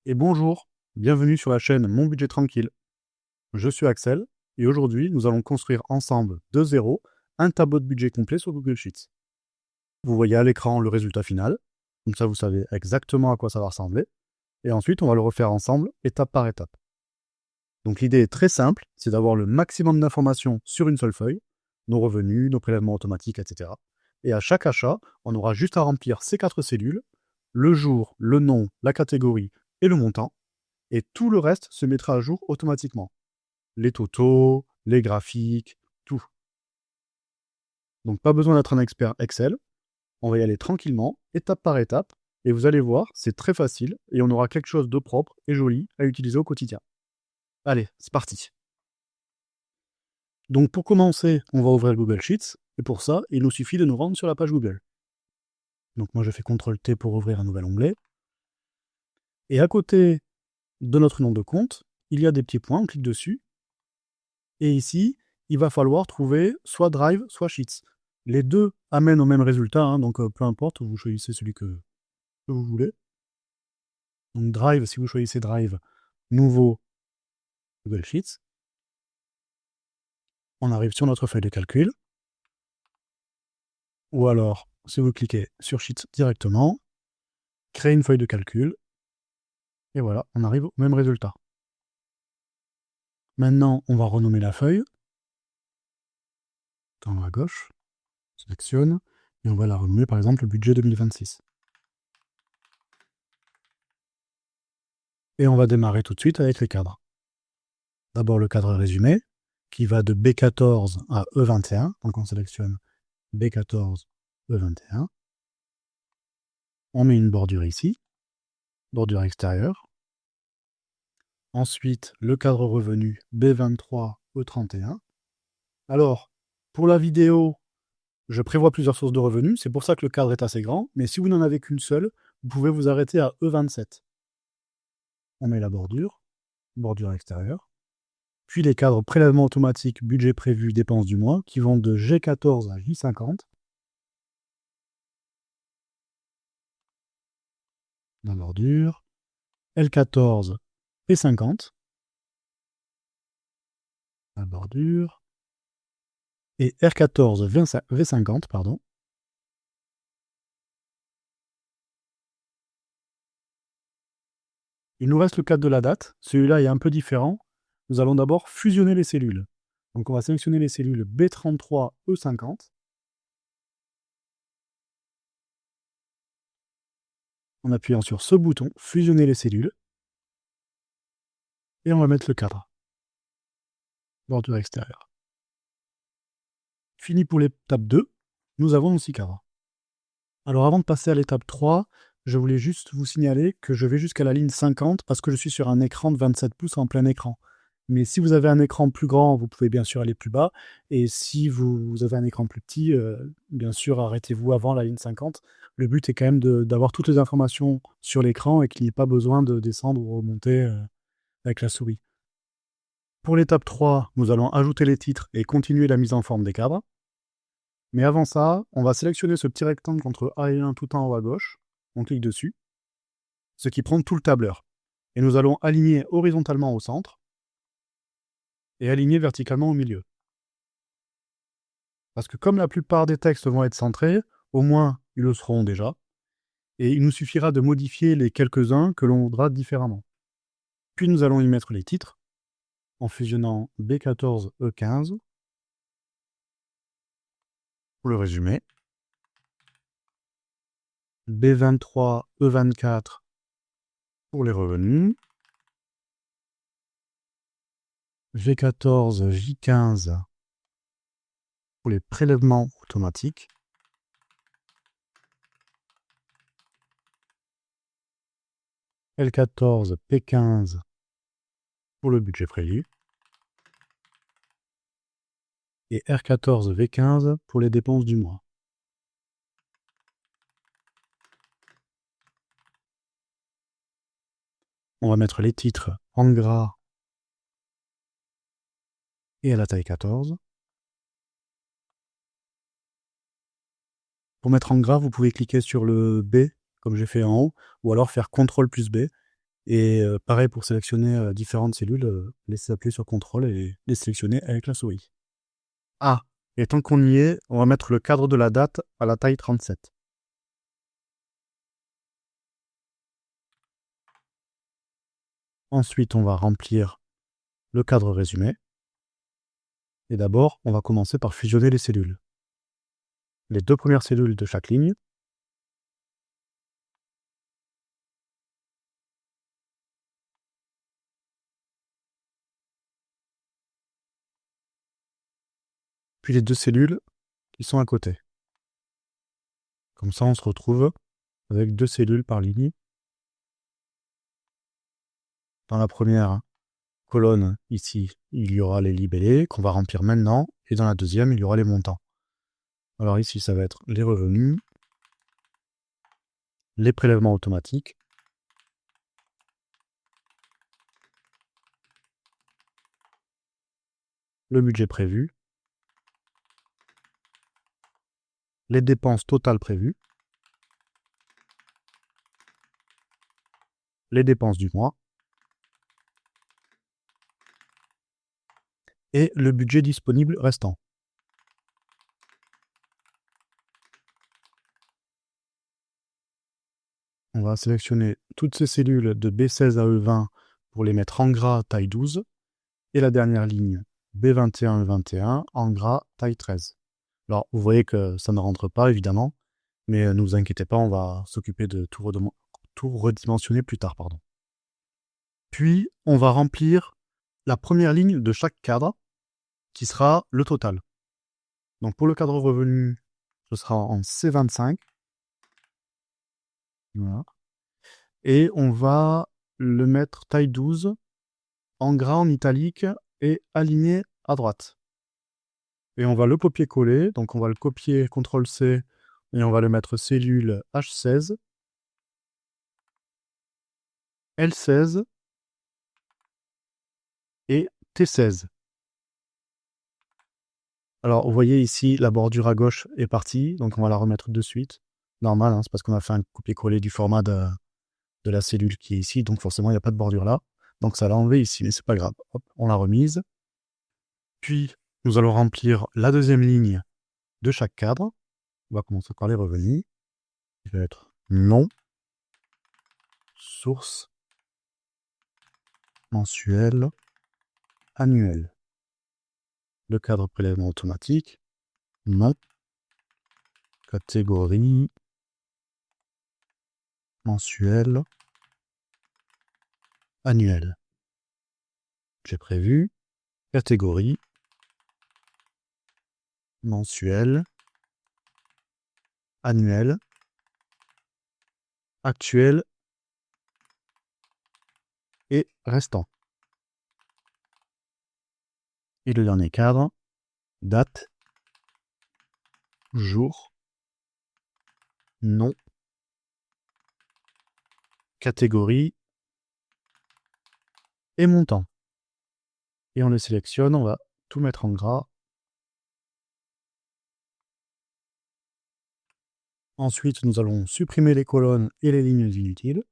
Et bonjour, bienvenue sur la chaîne Mon Budget Tranquille. Je suis Axel et aujourd'hui nous allons construire ensemble de zéro un tableau de budget complet sur Google Sheets. Vous voyez à l'écran le résultat final, comme ça vous savez exactement à quoi ça va ressembler. Et ensuite on va le refaire ensemble étape par étape. Donc l'idée est très simple, c'est d'avoir le maximum d'informations sur une seule feuille, nos revenus, nos prélèvements automatiques, etc. Et à chaque achat, on aura juste à remplir ces 4 cellules, le jour, le nom, la catégorie et le montant. Et tout le reste se mettra à jour automatiquement. Les totaux, les graphiques, tout. Donc pas besoin d'être un expert Excel, on va y aller tranquillement, étape par étape, et vous allez voir, c'est très facile, et on aura quelque chose de propre et joli à utiliser au quotidien. Allez, c'est parti. Donc pour commencer, on va ouvrir Google Sheets, et pour ça, il nous suffit de nous rendre sur la page Google. Donc moi je fais CTRL-T pour ouvrir un nouvel onglet, et à côté de notre nom de compte, il y a des petits points, on clique dessus, et ici, il va falloir trouver soit Drive, soit Sheets. Les deux amènent au même résultat, hein, donc peu importe, vous choisissez celui que vous voulez. Donc Drive, si vous choisissez Drive, nouveau Google Sheets, on arrive sur notre feuille de calcul. Ou alors, si vous cliquez sur Sheets directement, créer une feuille de calcul, et voilà, on arrive au même résultat. Maintenant, on va renommer la feuille. En haut à gauche, sélectionne, et on va la renommer par exemple budget 2026. Et on va démarrer tout de suite avec les cadres. D'abord le cadre résumé, qui va de B14 à E21. Donc on sélectionne B14, E21. On met une bordure ici, bordure extérieure. Ensuite, le cadre revenu B23, E31. Alors, pour la vidéo, je prévois plusieurs sources de revenus. C'est pour ça que le cadre est assez grand. Mais si vous n'en avez qu'une seule, vous pouvez vous arrêter à E27. On met la bordure extérieure. Puis les cadres prélèvement automatique, budget prévu, dépenses du mois, qui vont de G14 à J50. La bordure. L14, P50. La bordure. Et R14, V50, pardon. Il nous reste le cadre de la date. Celui-là est un peu différent. Nous allons d'abord fusionner les cellules. Donc on va sélectionner les cellules B33, E50. En appuyant sur ce bouton, fusionner les cellules. Et on va mettre le cadre. Bordure extérieure. Fini pour l'étape 2. Nous avons aussi cadre. Alors avant de passer à l'étape 3, je voulais juste vous signaler que je vais jusqu'à la ligne 50 parce que je suis sur un écran de 27 pouces en plein écran. Mais si vous avez un écran plus grand, vous pouvez bien sûr aller plus bas. Et si vous avez un écran plus petit, bien sûr, arrêtez-vous avant la ligne 50. Le but est quand même d'avoir toutes les informations sur l'écran et qu'il n'y ait pas besoin de descendre ou remonter avec la souris. Pour l'étape 3, nous allons ajouter les titres et continuer la mise en forme des cadres. Mais avant ça, on va sélectionner ce petit rectangle entre A et 1 tout en haut à gauche. On clique dessus, ce qui prend tout le tableur. Et nous allons aligner horizontalement au centre et aligner verticalement au milieu. Parce que comme la plupart des textes vont être centrés, au moins ils le seront déjà, et il nous suffira de modifier les quelques-uns que l'on voudra différemment. Puis nous allons y mettre les titres, en fusionnant B14, E15, pour le résumé, B23, E24 pour les revenus, G14, J15 pour les prélèvements automatiques, L14, P15 pour le budget prévu, et R14, V15 pour les dépenses du mois. On va mettre les titres en gras et à la taille 14. Pour mettre en gras, vous pouvez cliquer sur le B, comme j'ai fait en haut, ou alors faire CTRL plus B, Et pareil pour sélectionner différentes cellules, laissez appuyer sur CTRL et les sélectionner avec la souris. Ah, et tant qu'on y est, on va mettre le cadre de la date à la taille 37. Ensuite, on va remplir le cadre résumé. Et d'abord, on va commencer par fusionner les cellules. Les deux premières cellules de chaque ligne. Puis les deux cellules qui sont à côté. Comme ça, on se retrouve avec deux cellules par ligne. Dans la première colonne, ici, il y aura les libellés qu'on va remplir maintenant. Et dans la deuxième, il y aura les montants. Alors ici, ça va être les revenus, les prélèvements automatiques, le budget prévu, les dépenses totales prévues, les dépenses du mois et le budget disponible restant. On va sélectionner toutes ces cellules de B16 à E20 pour les mettre en gras taille 12 et la dernière ligne B21 E21 en gras taille 13. Alors vous voyez que ça ne rentre pas évidemment, mais ne vous inquiétez pas, on va s'occuper de tout redimensionner plus tard. Puis on va remplir la première ligne de chaque cadre qui sera le total. Donc pour le cadre revenu, ce sera en C25. Voilà. Et on va le mettre taille 12 en gras en italique et aligné à droite. Et on va le copier-coller. Donc on va le copier, CTRL-C, et on va le mettre cellule H16, L16 et T16. Alors vous voyez ici, la bordure à gauche est partie, donc on va la remettre de suite. Normal, hein, c'est parce qu'on a fait un copier-coller du format de la cellule qui est ici, donc forcément il n'y a pas de bordure là. Donc ça l'a enlevé ici, mais c'est pas grave. Hop, on l'a remise. Puis nous allons remplir la deuxième ligne de chaque cadre. On va commencer par les revenus. Il va être nom, source, mensuel, annuel. Le cadre prélèvement automatique, nom, catégorie, mensuel, annuel. J'ai prévu, catégorie, mensuel, annuel, actuel et restant. Et le dernier cadre, date, jour, nom, catégorie et montant. Et on les sélectionne, on va tout mettre en gras. Ensuite, nous allons supprimer les colonnes et les lignes inutiles.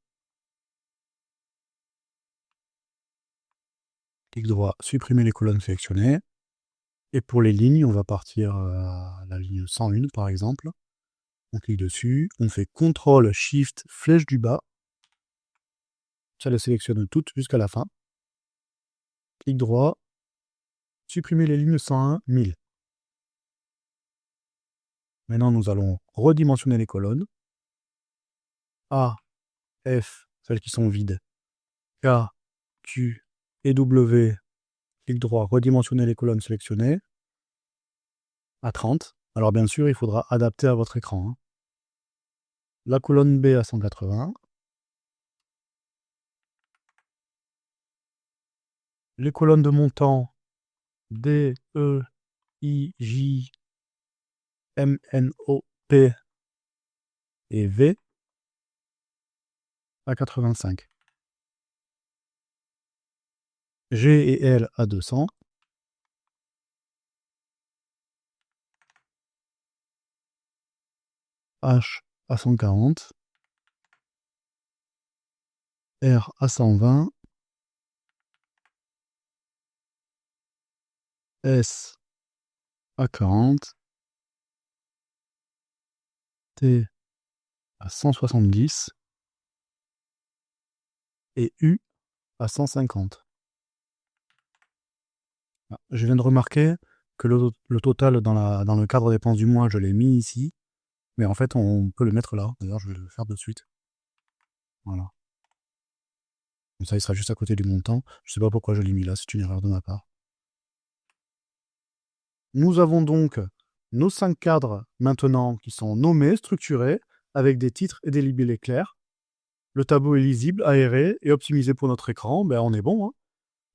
Clic droit, supprimer les colonnes sélectionnées. Et pour les lignes, on va partir à la ligne 101 par exemple. On clique dessus, on fait CTRL, SHIFT, flèche du bas. Ça les sélectionne toutes jusqu'à la fin. Clic droit, supprimer les lignes 101, 1000. Maintenant, nous allons redimensionner les colonnes. A, F, celles qui sont vides. K, Q et W. Clic droit, redimensionner les colonnes sélectionnées à 30. Alors bien sûr, il faudra adapter à votre écran, hein. La colonne B à 180. Les colonnes de montant D, E, I, J, M, N, O, P et V à 85. G et L à 200. H à 140. R à 120, S à 40, T à 170 et U à 150. Je viens de remarquer que le total dans le cadre dépenses du mois, je l'ai mis ici, mais en fait, on peut le mettre là. D'ailleurs, je vais le faire de suite. Voilà. Comme ça, il sera juste à côté du montant. Je sais pas pourquoi je l'ai mis là, c'est une erreur de ma part. Nous avons donc nos 5 cadres maintenant qui sont nommés, structurés, avec des titres et des libellés clairs. Le tableau est lisible, aéré et optimisé pour notre écran. Ben, on est bon, hein.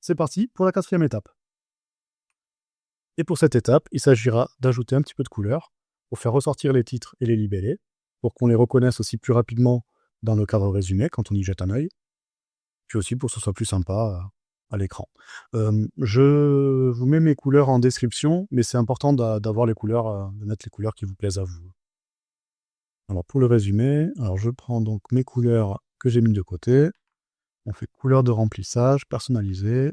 C'est parti pour la 4e étape. Et pour cette étape, il s'agira d'ajouter un petit peu de couleur pour faire ressortir les titres et les libellés, pour qu'on les reconnaisse aussi plus rapidement dans le cadre résumé quand on y jette un œil, puis aussi pour que ce soit plus sympa à l'écran. Je vous mets mes couleurs en description, mais c'est important d'avoir les couleurs, de mettre les couleurs qui vous plaisent à vous. Alors pour le résumé, alors je prends donc mes couleurs que j'ai mis de côté. On fait couleur de remplissage personnalisée.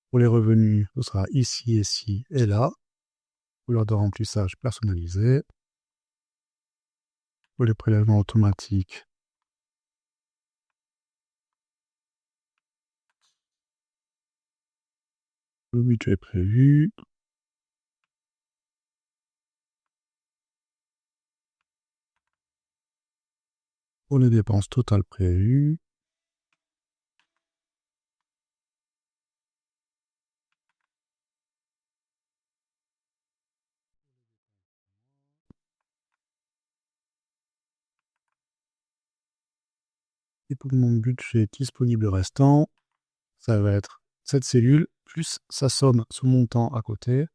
Pour les revenus, ce sera ici et là. Couleur de remplissage personnalisée. Pour les prélèvements automatiques, le budget prévu. Pour les dépenses totales prévues. Et pour mon budget disponible restant, ça va être cette cellule plus sa somme sous montant à côté.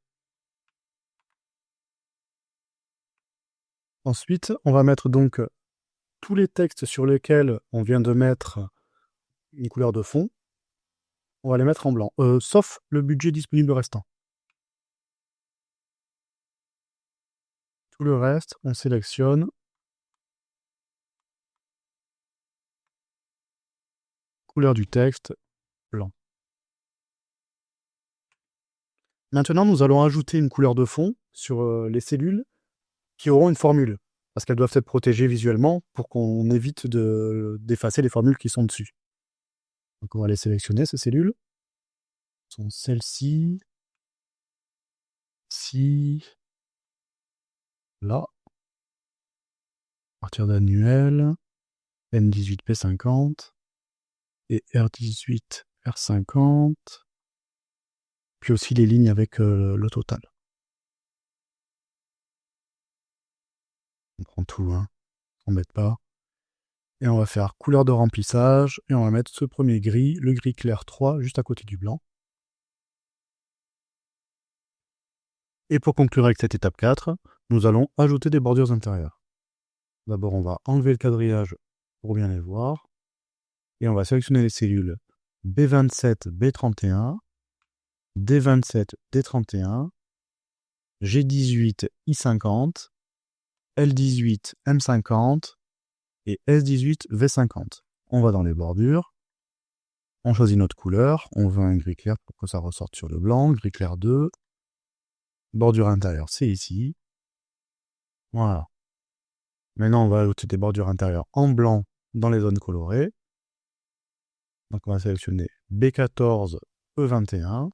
Ensuite, on va mettre donc tous les textes sur lesquels on vient de mettre une couleur de fond. On va les mettre en blanc, sauf le budget disponible restant. Tout le reste, on sélectionne. Couleur du texte, blanc. Maintenant, nous allons ajouter une couleur de fond sur les cellules qui auront une formule, parce qu'elles doivent être protégées visuellement pour qu'on évite d'effacer les formules qui sont dessus. Donc on va les sélectionner, ces cellules. Ce sont celles-ci, là, à partir d'annuel, N18P50 et R18R50, puis aussi les lignes avec le total. On prend tout, hein, on ne met pas. Et on va faire couleur de remplissage, et on va mettre ce premier gris, le gris clair 3, juste à côté du blanc. Et pour conclure avec cette étape 4, nous allons ajouter des bordures intérieures. D'abord, on va enlever le quadrillage pour bien les voir. Et on va sélectionner les cellules B27, B31, D27, D31, G18, I50, L18, M50 et S18, V50. On va dans les bordures. On choisit notre couleur. On veut un gris clair pour que ça ressorte sur le blanc. Gris clair 2. Bordure intérieure, c'est ici. Voilà. Maintenant, on va ajouter des bordures intérieures en blanc dans les zones colorées. Donc, on va sélectionner B14, E21,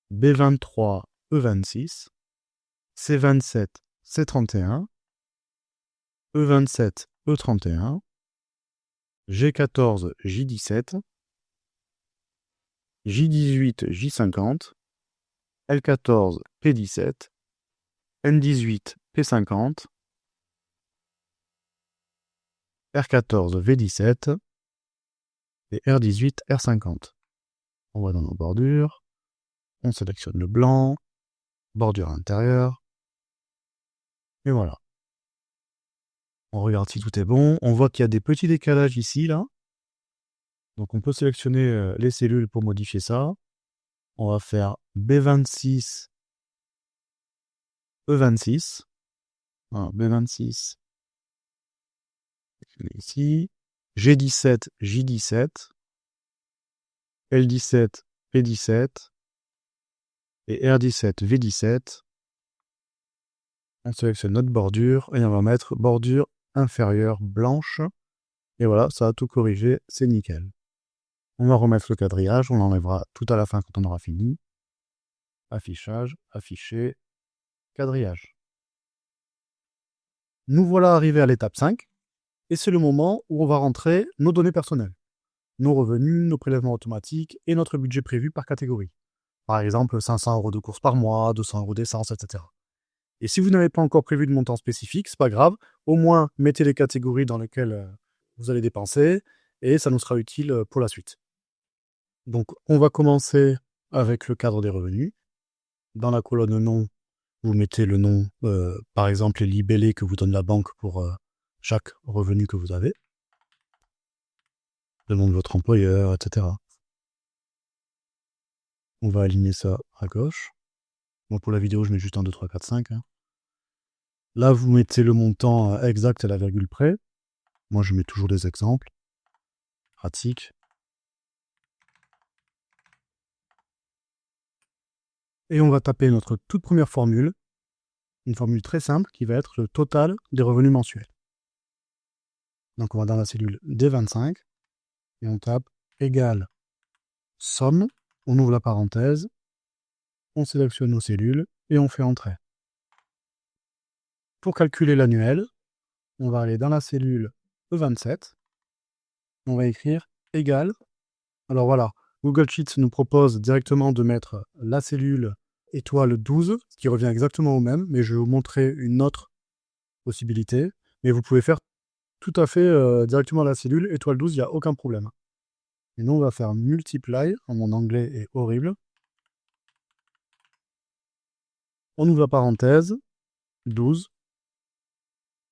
B23, E26, C27, C31, E27, E31, G14, J17, J18, J50, L14, P17, N18, P50, R14, V17 et R18, R50. On va dans nos bordures, on sélectionne le blanc, bordure intérieure, et voilà. On regarde si tout est bon, on voit qu'il y a des petits décalages ici, là. Donc on peut sélectionner les cellules pour modifier ça. On va faire B26, E26. Voilà, B26, ici, G17, J17, L17, P17 et R17, V17. On sélectionne notre bordure et on va mettre bordure inférieure blanche. Et voilà, ça a tout corrigé, c'est nickel. On va remettre le quadrillage, on l'enlèvera tout à la fin quand on aura fini. Affichage, afficher, quadrillage. Nous voilà arrivés à l'étape 5. Et c'est le moment où on va rentrer nos données personnelles. Nos revenus, nos prélèvements automatiques et notre budget prévu par catégorie. Par exemple, 500 € de courses par mois, 200 € d'essence, etc. Et si vous n'avez pas encore prévu de montant spécifique, c'est pas grave. Au moins, mettez les catégories dans lesquelles vous allez dépenser et ça nous sera utile pour la suite. Donc, on va commencer avec le cadre des revenus. Dans la colonne nom, vous mettez le nom, par exemple, les libellés que vous donne la banque pour chaque revenu que vous avez. Le nom de votre employeur, etc. On va aligner ça à gauche. Moi, pour la vidéo, je mets juste un 2, 3, 4, 5. Hein. Là, vous mettez le montant exact à la virgule près. Moi, je mets toujours des exemples. Pratique. Et on va taper notre toute première formule. Une formule très simple qui va être le total des revenus mensuels. Donc, on va dans la cellule D25 et on tape égale somme. On ouvre la parenthèse. On sélectionne nos cellules et on fait entrer. Pour calculer l'annuel, on va aller dans la cellule E27. On va écrire égal. Alors voilà, Google Sheets nous propose directement de mettre la cellule étoile 12, ce qui revient exactement au même, mais je vais vous montrer une autre possibilité. Mais vous pouvez faire tout à fait directement la cellule étoile 12, il n'y a aucun problème. Et nous, on va faire multiply. Mon anglais est horrible. On ouvre la parenthèse, 12,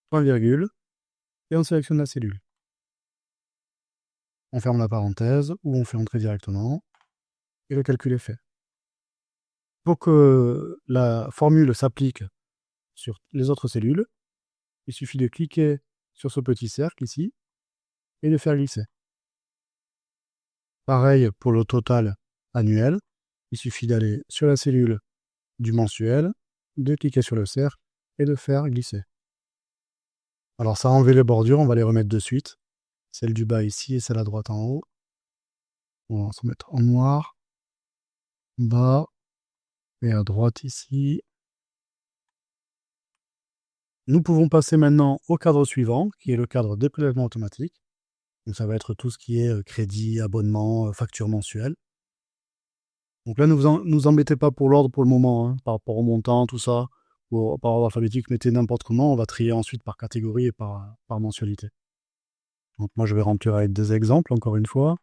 point virgule, et on sélectionne la cellule. On ferme la parenthèse ou on fait entrer directement et le calcul est fait. Pour que la formule s'applique sur les autres cellules, il suffit de cliquer sur ce petit cercle ici et de faire glisser. Pareil pour le total annuel, il suffit d'aller sur la cellule du mensuel, de cliquer sur le cercle et de faire glisser. Alors ça a enlevé les bordures, on va les remettre de suite. Celle du bas ici et celle à droite en haut. On va se mettre en noir, bas et à droite ici. Nous pouvons passer maintenant au cadre suivant, qui est le cadre des prélèvements automatiques. Donc ça va être tout ce qui est crédit, abonnement, facture mensuelle. Donc là, ne vous embêtez pas pour l'ordre pour le moment, hein, par rapport au montant, tout ça, ou par ordre alphabétique, mettez n'importe comment, on va trier ensuite par catégorie et par mensualité. Donc moi, je vais remplir avec des exemples, encore une fois.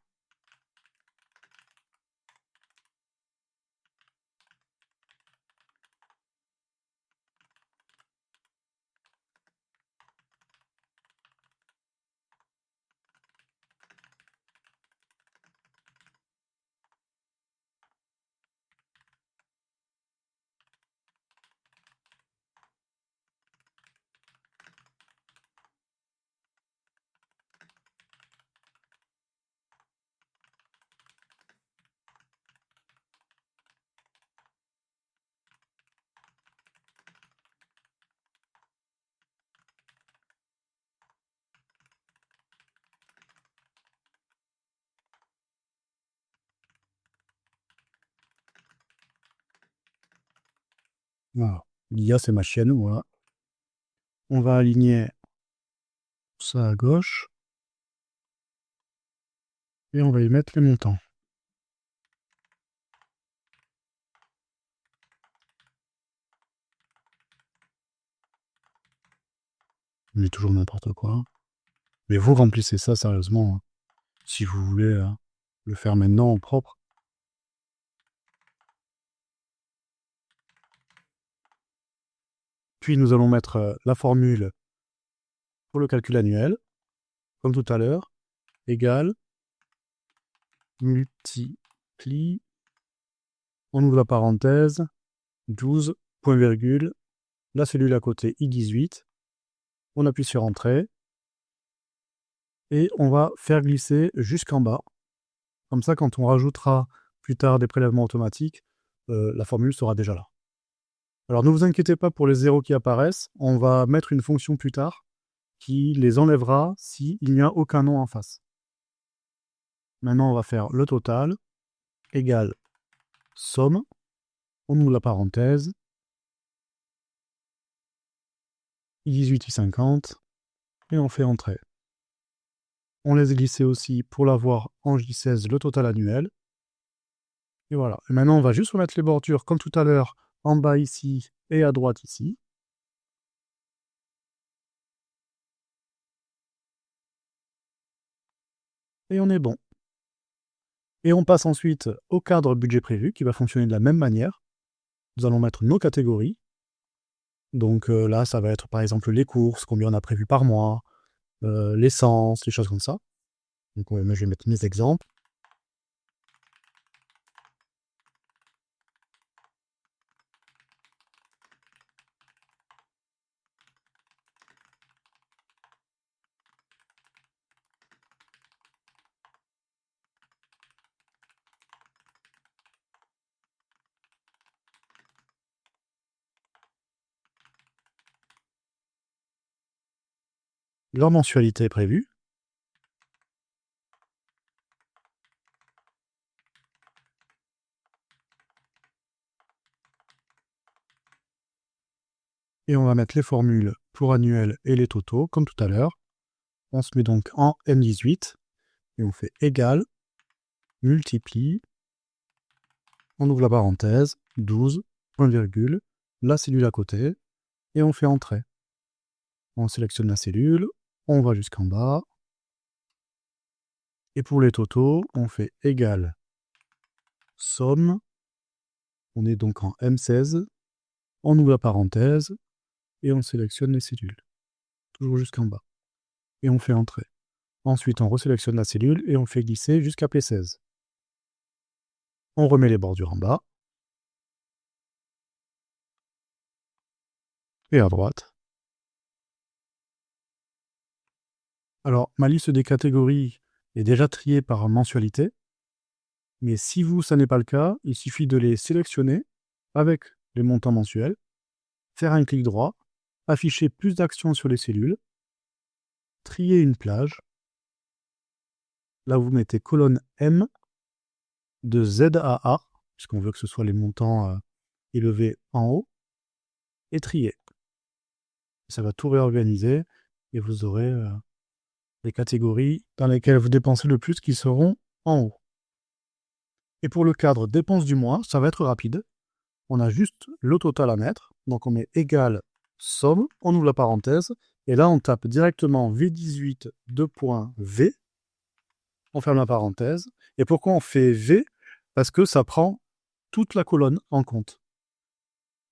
Voilà. L'IA, c'est ma chienne, voilà. On va aligner ça à gauche. Et on va y mettre les montants. On met toujours n'importe quoi. Mais vous remplissez ça sérieusement, hein, si vous voulez le faire maintenant en propre. Puis nous allons mettre la formule pour le calcul annuel, comme tout à l'heure, égale, multiplie, on ouvre la parenthèse, 12, point virgule, la cellule à côté I18, on appuie sur Entrée, et on va faire glisser jusqu'en bas. Comme ça, quand on rajoutera plus tard des prélèvements automatiques, la formule sera déjà là. Alors ne vous inquiétez pas pour les zéros qui apparaissent, on va mettre une fonction plus tard qui les enlèvera s'il n'y a aucun nom en face. Maintenant, on va faire le total égale somme, on ouvre la parenthèse, I18, I50, et on fait entrée. On laisse glisser aussi pour l'avoir en J16 le total annuel. Et voilà. Et maintenant, on va juste remettre les bordures comme tout à l'heure, en bas ici et à droite ici. Et on est bon. Et on passe ensuite au cadre budget prévu qui va fonctionner de la même manière. Nous allons mettre nos catégories. Donc là, ça va être par exemple les courses, combien on a prévu par mois, l'essence, les choses comme ça. Donc je vais mettre mes exemples. Leur mensualité est prévue. Et on va mettre les formules pour annuel et les totaux, comme tout à l'heure. On se met donc en M18, et on fait égal, multiplie, on ouvre la parenthèse, 12, point virgule, la cellule à côté, et on fait entrée. On sélectionne la cellule, on va jusqu'en bas, et pour les totaux, on fait égal, somme, on est donc en M16, on ouvre la parenthèse, et on sélectionne les cellules, toujours jusqu'en bas, et on fait entrée. Ensuite, on resélectionne la cellule, et on fait glisser jusqu'à P16. On remet les bordures en bas, et à droite. Alors, ma liste des catégories est déjà triée par mensualité, mais si vous, ça n'est pas le cas, il suffit de les sélectionner avec les montants mensuels, faire un clic droit, afficher plus d'actions sur les cellules, trier une plage. Là, vous mettez colonne M de Z à A, puisqu'on veut que ce soit les montants élevés en haut, et trier. Ça va tout réorganiser et vous aurez les catégories dans lesquelles vous dépensez le plus qui seront en haut. Et pour le cadre dépenses du mois, ça va être rapide. On a juste le total à mettre. Donc on met égal somme, on ouvre la parenthèse, et là on tape directement V18 2.V, on ferme la parenthèse. Et pourquoi on fait V? Parce que ça prend toute la colonne en compte.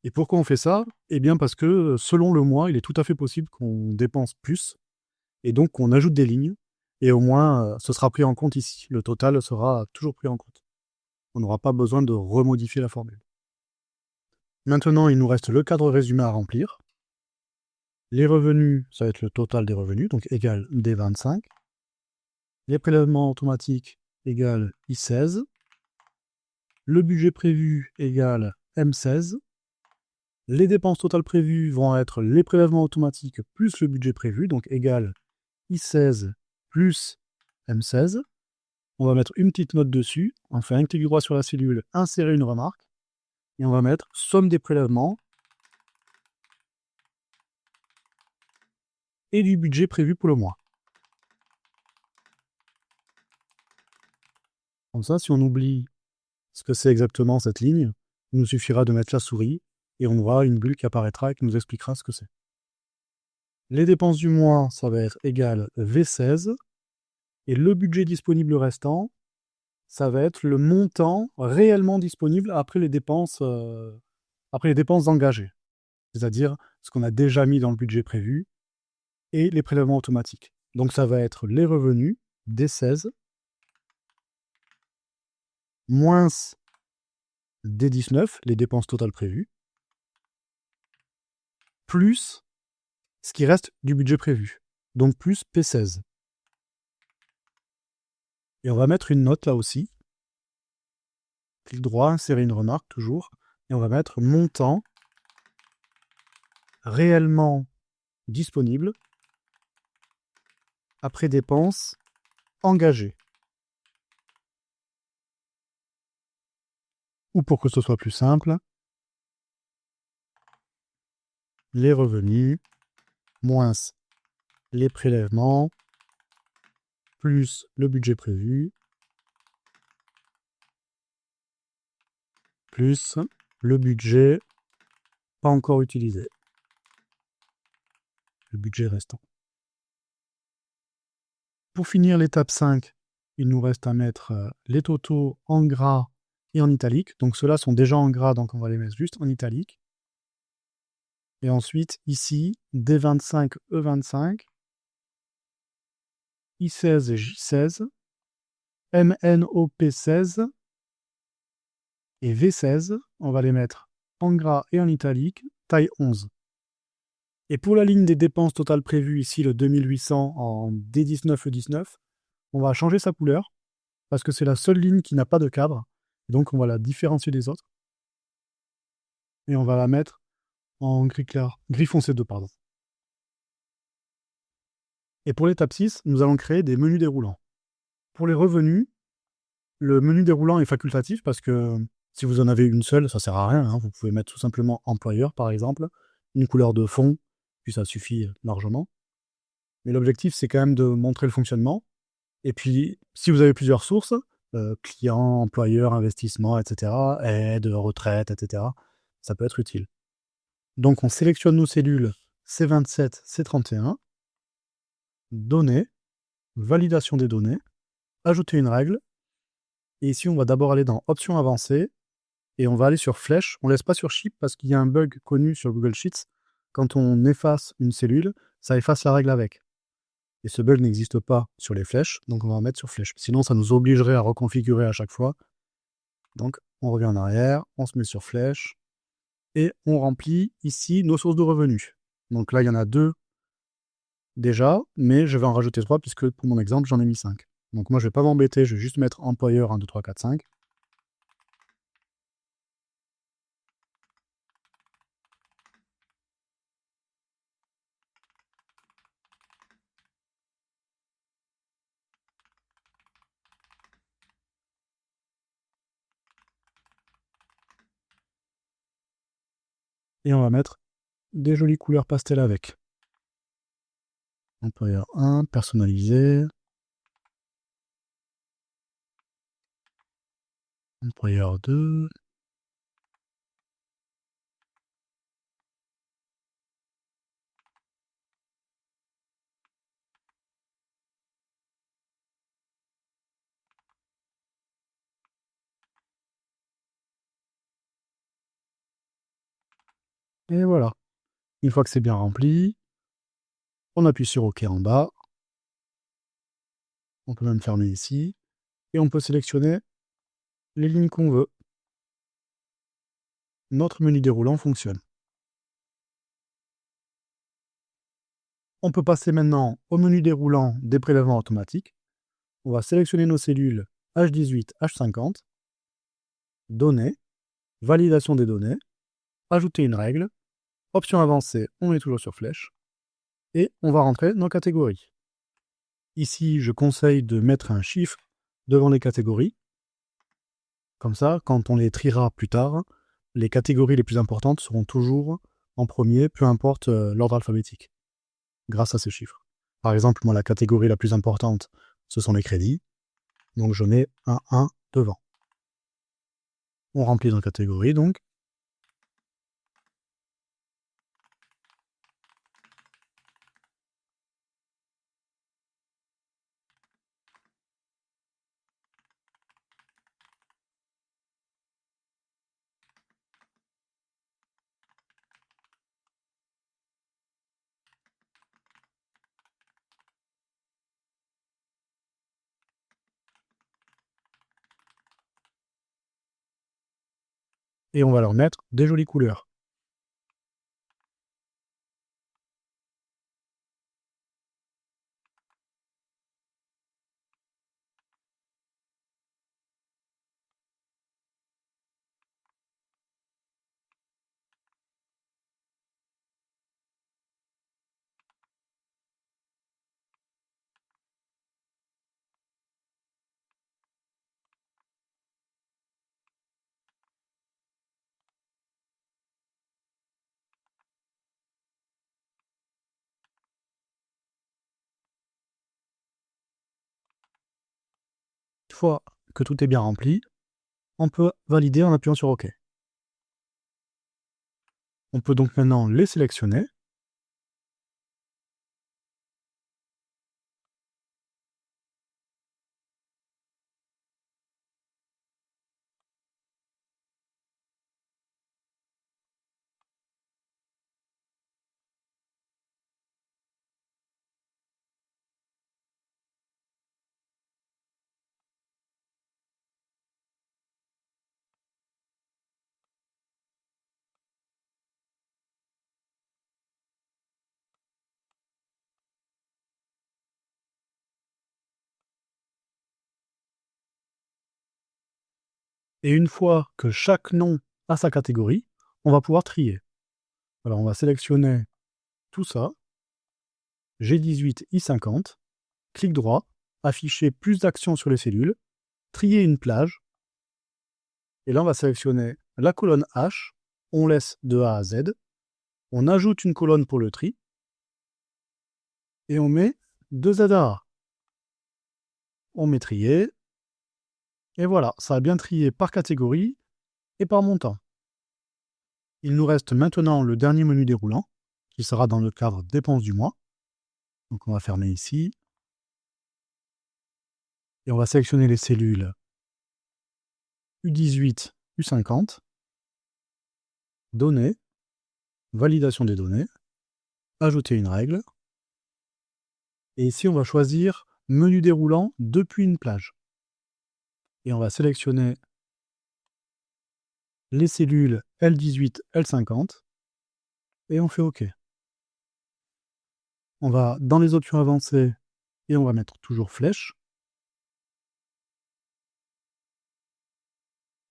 Et pourquoi on fait ça? Eh bien parce que selon le mois, il est tout à fait possible qu'on dépense plus, et donc qu'on ajoute des lignes, et au moins ce sera pris en compte ici. Le total sera toujours pris en compte. On n'aura pas besoin de remodifier la formule. Maintenant, il nous reste le cadre résumé à remplir. Les revenus, ça va être le total des revenus, donc égal D25. Les prélèvements automatiques égale I16. Le budget prévu égale M16. Les dépenses totales prévues vont être les prélèvements automatiques plus le budget prévu, donc égal I16 plus M16. On va mettre une petite note dessus, on fait un clic droit sur la cellule, insérer une remarque, et on va mettre somme des prélèvements et du budget prévu pour le mois. Comme ça, si on oublie ce que c'est exactement cette ligne, il nous suffira de mettre la souris et on aura une bulle qui apparaîtra et qui nous expliquera ce que c'est. Les dépenses du mois, ça va être égal V16, et le budget disponible restant, ça va être le montant réellement disponible après les dépenses engagées, c'est-à-dire ce qu'on a déjà mis dans le budget prévu et les prélèvements automatiques. Donc ça va être les revenus, D16, moins D19, les dépenses totales prévues, plus ce qui reste du budget prévu, donc plus P16. Et on va mettre une note là aussi. Clic droit, insérer une remarque toujours. Et on va mettre montant réellement disponible après dépenses engagées. Ou pour que ce soit plus simple, les revenus moins les prélèvements plus le budget prévu plus le budget pas encore utilisé, le budget restant. Pour finir l'étape 5, il nous reste à mettre les totaux en gras et en italique. Donc ceux-là sont déjà en gras, donc on va les mettre juste en italique. Et ensuite, ici, D25, E25, I16 et J16, MNOP16 et V16, on va les mettre en gras et en italique, taille 11. Et pour la ligne des dépenses totales prévues, ici le 2800 en D19, E19, on va changer sa couleur, parce que c'est la seule ligne qui n'a pas de cadre. Donc on va la différencier des autres. Et on va la mettre en gris clair, gris foncé 2, pardon. Et pour l'étape 6, nous allons créer des menus déroulants. Pour les revenus, le menu déroulant est facultatif parce que si vous en avez une seule, ça sert à rien, hein. Vous pouvez mettre tout simplement employeur, par exemple, une couleur de fond, puis ça suffit largement. Mais l'objectif, c'est quand même de montrer le fonctionnement. Et puis, si vous avez plusieurs sources, clients, employeurs, investissement, etc., aide, retraite, etc., ça peut être utile. Donc, on sélectionne nos cellules C27, C31, données, validation des données, ajouter une règle. Et ici, on va d'abord aller dans Options avancées et on va aller sur Flèche. On ne laisse pas sur Sheet parce qu'il y a un bug connu sur Google Sheets. Quand on efface une cellule, ça efface la règle avec. Et ce bug n'existe pas sur les flèches, donc on va en mettre sur Flèche. Sinon, ça nous obligerait à reconfigurer à chaque fois. Donc, on revient en arrière, on se met sur Flèche et on remplit ici nos sources de revenus. Donc là, il y en a 2 déjà, mais je vais en rajouter 3 puisque pour mon exemple, j'en ai mis 5. Donc moi, je ne vais pas m'embêter, je vais juste mettre employeur 1, 2, 3, 4, 5. Et on va mettre des jolies couleurs pastel avec. Employeur 1, personnalisé. Employeur 2. Et voilà. Une fois que c'est bien rempli, on appuie sur OK en bas. On peut même fermer ici. Et on peut sélectionner les lignes qu'on veut. Notre menu déroulant fonctionne. On peut passer maintenant au menu déroulant des prélèvements automatiques. On va sélectionner nos cellules H18, H50, données, validation des données, ajouter une règle, option avancée, on est toujours sur flèche, et on va rentrer nos catégories. Ici, je conseille de mettre un chiffre devant les catégories. Comme ça, quand on les triera plus tard, les catégories les plus importantes seront toujours en premier, peu importe l'ordre alphabétique, grâce à ces chiffres. Par exemple, moi, la catégorie la plus importante, ce sont les crédits. Donc, je mets un 1 devant. On remplit nos catégories, donc. Et on va leur mettre des jolies couleurs. Une fois que tout est bien rempli, on peut valider en appuyant sur OK. On peut donc maintenant les sélectionner. Et une fois que chaque nom a sa catégorie, on va pouvoir trier. Alors on va sélectionner tout ça, G18, I50, clic droit, afficher plus d'actions sur les cellules, trier une plage, et là on va sélectionner la colonne H, on laisse de A à Z, on ajoute une colonne pour le tri, et on met 2 ZAA. On met trier, et voilà, ça a bien trié par catégorie et par montant. Il nous reste maintenant le dernier menu déroulant, qui sera dans le cadre dépenses du mois. Donc on va fermer ici. Et on va sélectionner les cellules U18, U50, données, validation des données, ajouter une règle. Et ici, on va choisir menu déroulant depuis une plage. Et on va sélectionner les cellules L18, L50 et on fait OK. On va dans les options avancées et on va mettre toujours flèche.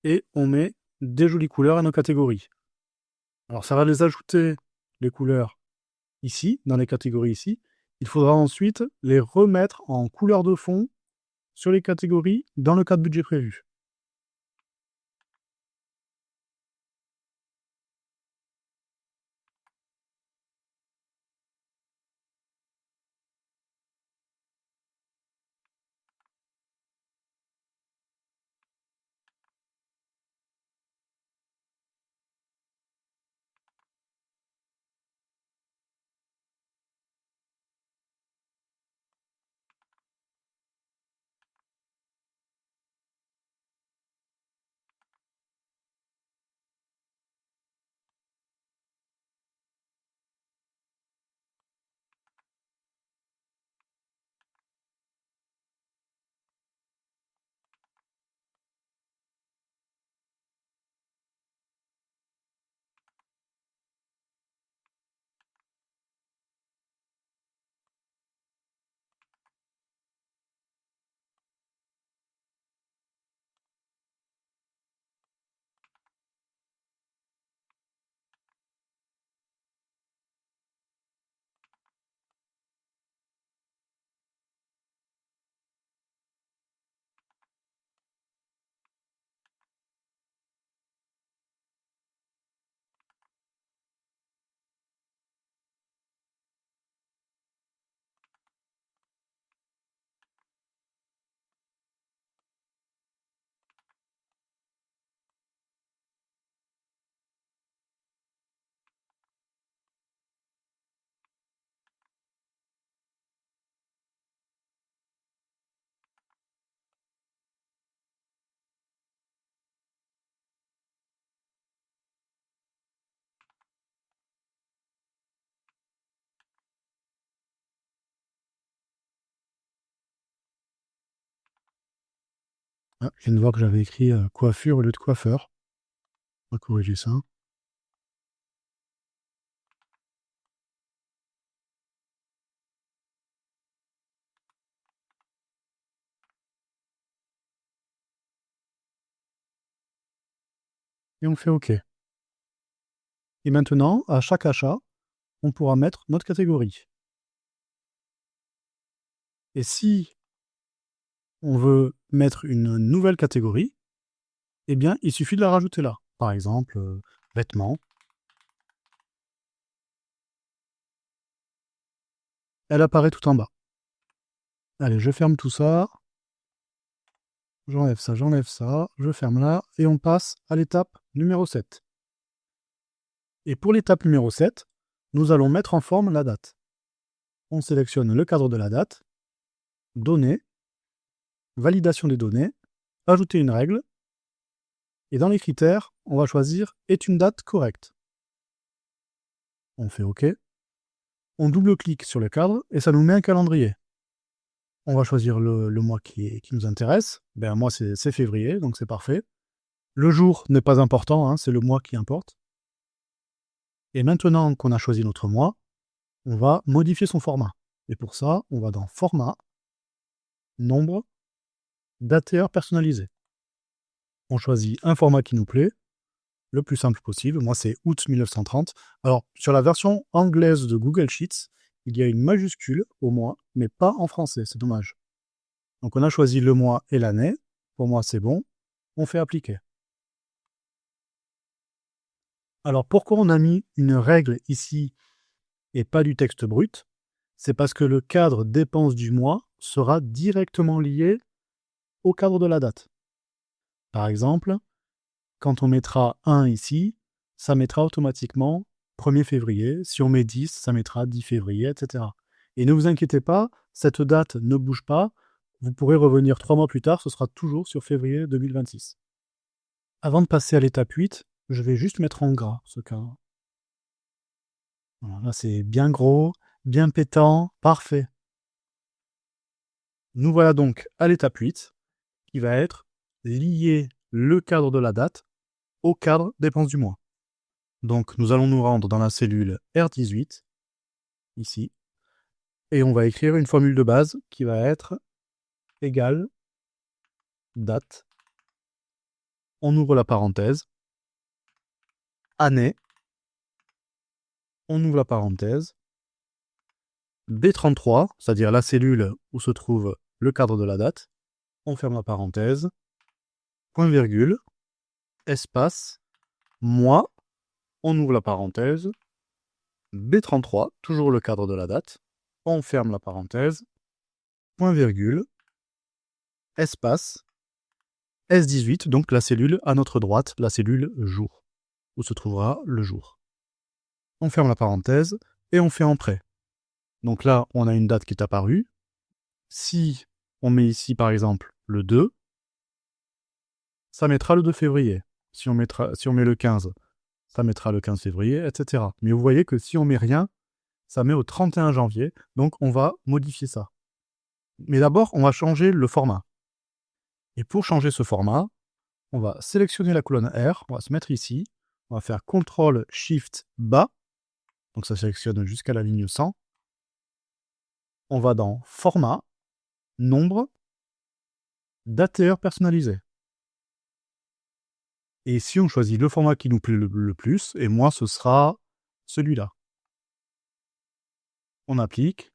Et on met des jolies couleurs à nos catégories. Alors ça va les ajouter, les couleurs, ici, dans les catégories ici. Il faudra ensuite les remettre en couleur de fond sur les catégories dans le cadre budget prévu. Ah, je viens de voir que j'avais écrit coiffure au lieu de coiffeur. On va corriger ça. Et on fait OK. Et maintenant, à chaque achat, on pourra mettre notre catégorie. Et si on veut mettre une nouvelle catégorie, eh bien, il suffit de la rajouter là. Par exemple, vêtements. Elle apparaît tout en bas. Allez, je ferme tout ça. j'enlève ça, je ferme là, et on passe à l'étape numéro 7. Et pour l'étape numéro 7, nous allons mettre en forme la date. On sélectionne le cadre de la date, données, validation des données, ajouter une règle, et dans les critères, on va choisir « Est une date correcte ». On fait OK. On double-clique sur le cadre et ça nous met un calendrier. On va choisir le mois qui nous intéresse. Ben, moi, c'est février, donc c'est parfait. Le jour n'est pas important, hein, c'est le mois qui importe. Et maintenant qu'on a choisi notre mois, on va modifier son format. Et pour ça, on va dans Format, Nombre, Date et heure personnalisée. On choisit un format qui nous plaît, le plus simple possible. Moi, c'est août 1930. Alors, sur la version anglaise de Google Sheets, il y a une majuscule au mois, mais pas en français, c'est dommage. Donc, on a choisi le mois et l'année. Pour moi, c'est bon. On fait appliquer. Alors, pourquoi on a mis une règle ici et pas du texte brut? C'est parce que le cadre dépenses du mois sera directement lié au cadre de la date. Par exemple, quand on mettra 1 ici, ça mettra automatiquement 1er février. Si on met 10, ça mettra 10 février, etc. Et ne vous inquiétez pas, cette date ne bouge pas. Vous pourrez revenir 3 mois plus tard, ce sera toujours sur février 2026. Avant de passer à l'étape 8, je vais juste mettre en gras ce cas. Voilà, là, c'est bien gros, bien pétant, parfait. Nous voilà donc à l'étape 8, qui va être lier le cadre de la date au cadre dépenses du mois. Donc, nous allons nous rendre dans la cellule R18, ici, et on va écrire une formule de base qui va être égale date, on ouvre la parenthèse, année, on ouvre la parenthèse, B33, c'est-à-dire la cellule où se trouve le cadre de la date, on ferme la parenthèse, point virgule, espace, mois, on ouvre la parenthèse, B33, toujours le cadre de la date, on ferme la parenthèse, point virgule, espace, S18, donc la cellule à notre droite, la cellule jour, où se trouvera le jour. On ferme la parenthèse et on fait entrer. Donc là, on a une date qui est apparue. Si on met ici, par exemple, le 2, ça mettra le 2 février. Si on met le 15, ça mettra le 15 février, etc. Mais vous voyez que si on met rien, ça met au 31 janvier. Donc on va modifier ça. Mais d'abord, on va changer le format. Et pour changer ce format, on va sélectionner la colonne R, on va se mettre ici, on va faire CTRL SHIFT bas, donc ça sélectionne jusqu'à la ligne 100. On va dans Format, Nombre, Date et heure personnalisée. Et ici, on choisit le format qui nous plaît le plus, et moi, ce sera celui-là. On applique,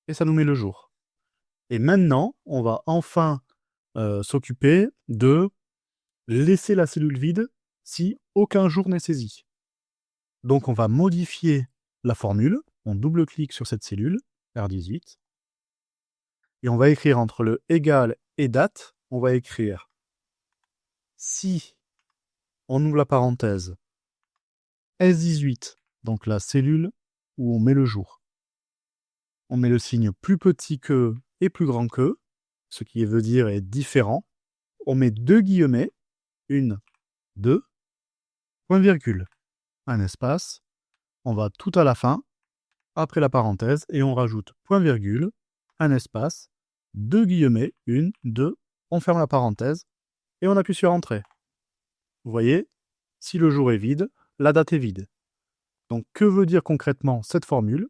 et ça nous met le jour. Et maintenant, on va enfin s'occuper de laisser la cellule vide si aucun jour n'est saisi. Donc, on va modifier la formule. On double-clique sur cette cellule, R18, et on va écrire entre le égal et date, on va écrire si, on ouvre la parenthèse, S18, donc la cellule où on met le jour. On met le signe plus petit que et plus grand que, ce qui veut dire est différent. On met 2 guillemets, 1, 2, point virgule, un espace. On va tout à la fin, après la parenthèse, et on rajoute point virgule, un espace, 2 guillemets, 1, 2, on ferme la parenthèse, et on appuie sur Entrée. Vous voyez, si le jour est vide, la date est vide. Donc, que veut dire concrètement cette formule?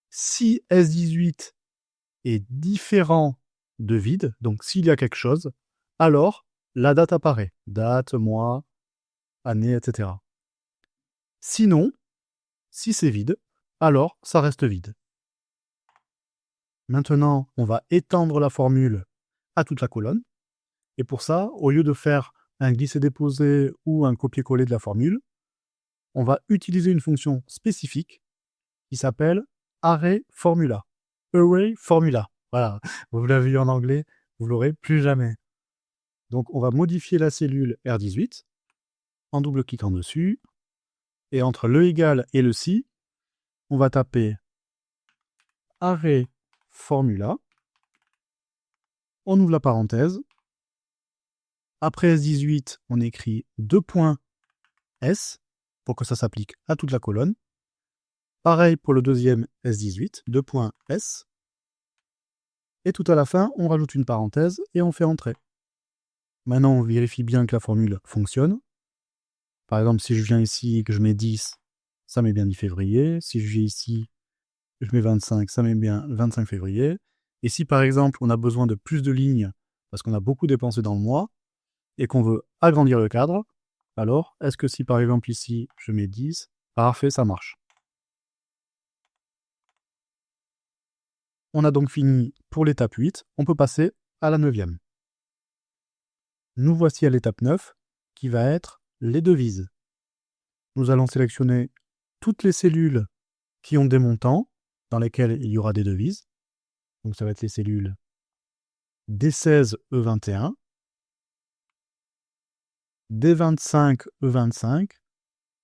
Si S18 est différent de vide, donc s'il y a quelque chose, alors la date apparaît. Date, mois, année, etc. Sinon, si c'est vide, alors ça reste vide. Maintenant, on va étendre la formule à toute la colonne. Et pour ça, au lieu de faire un glisser-déposer ou un copier-coller de la formule, on va utiliser une fonction spécifique qui s'appelle Array Formula. Array Formula. Voilà, vous l'avez vu en anglais, vous l'aurez plus jamais. Donc on va modifier la cellule R18 en double-cliquant dessus. Et entre le égal et le si, on va taper arrêt formula. On ouvre la parenthèse. Après S18, on écrit 2 points S pour que ça s'applique à toute la colonne. Pareil pour le deuxième S18, 2 points S. Et tout à la fin, on rajoute une parenthèse et on fait entrer. Maintenant, on vérifie bien que la formule fonctionne. Par exemple, si je viens ici et que je mets 10, ça met bien 10 février. Si je viens ici, je mets 25, ça met bien 25 février. Et si par exemple, on a besoin de plus de lignes parce qu'on a beaucoup dépensé dans le mois et qu'on veut agrandir le cadre, alors est-ce que si par exemple ici, je mets 10, parfait, ça marche. On a donc fini pour l'étape 8, on peut passer à la 9e. Nous voici à l'étape 9, qui va être les devises. Nous allons sélectionner toutes les cellules qui ont des montants dans lesquels il y aura des devises. Donc ça va être les cellules D16, E21, D25, E25,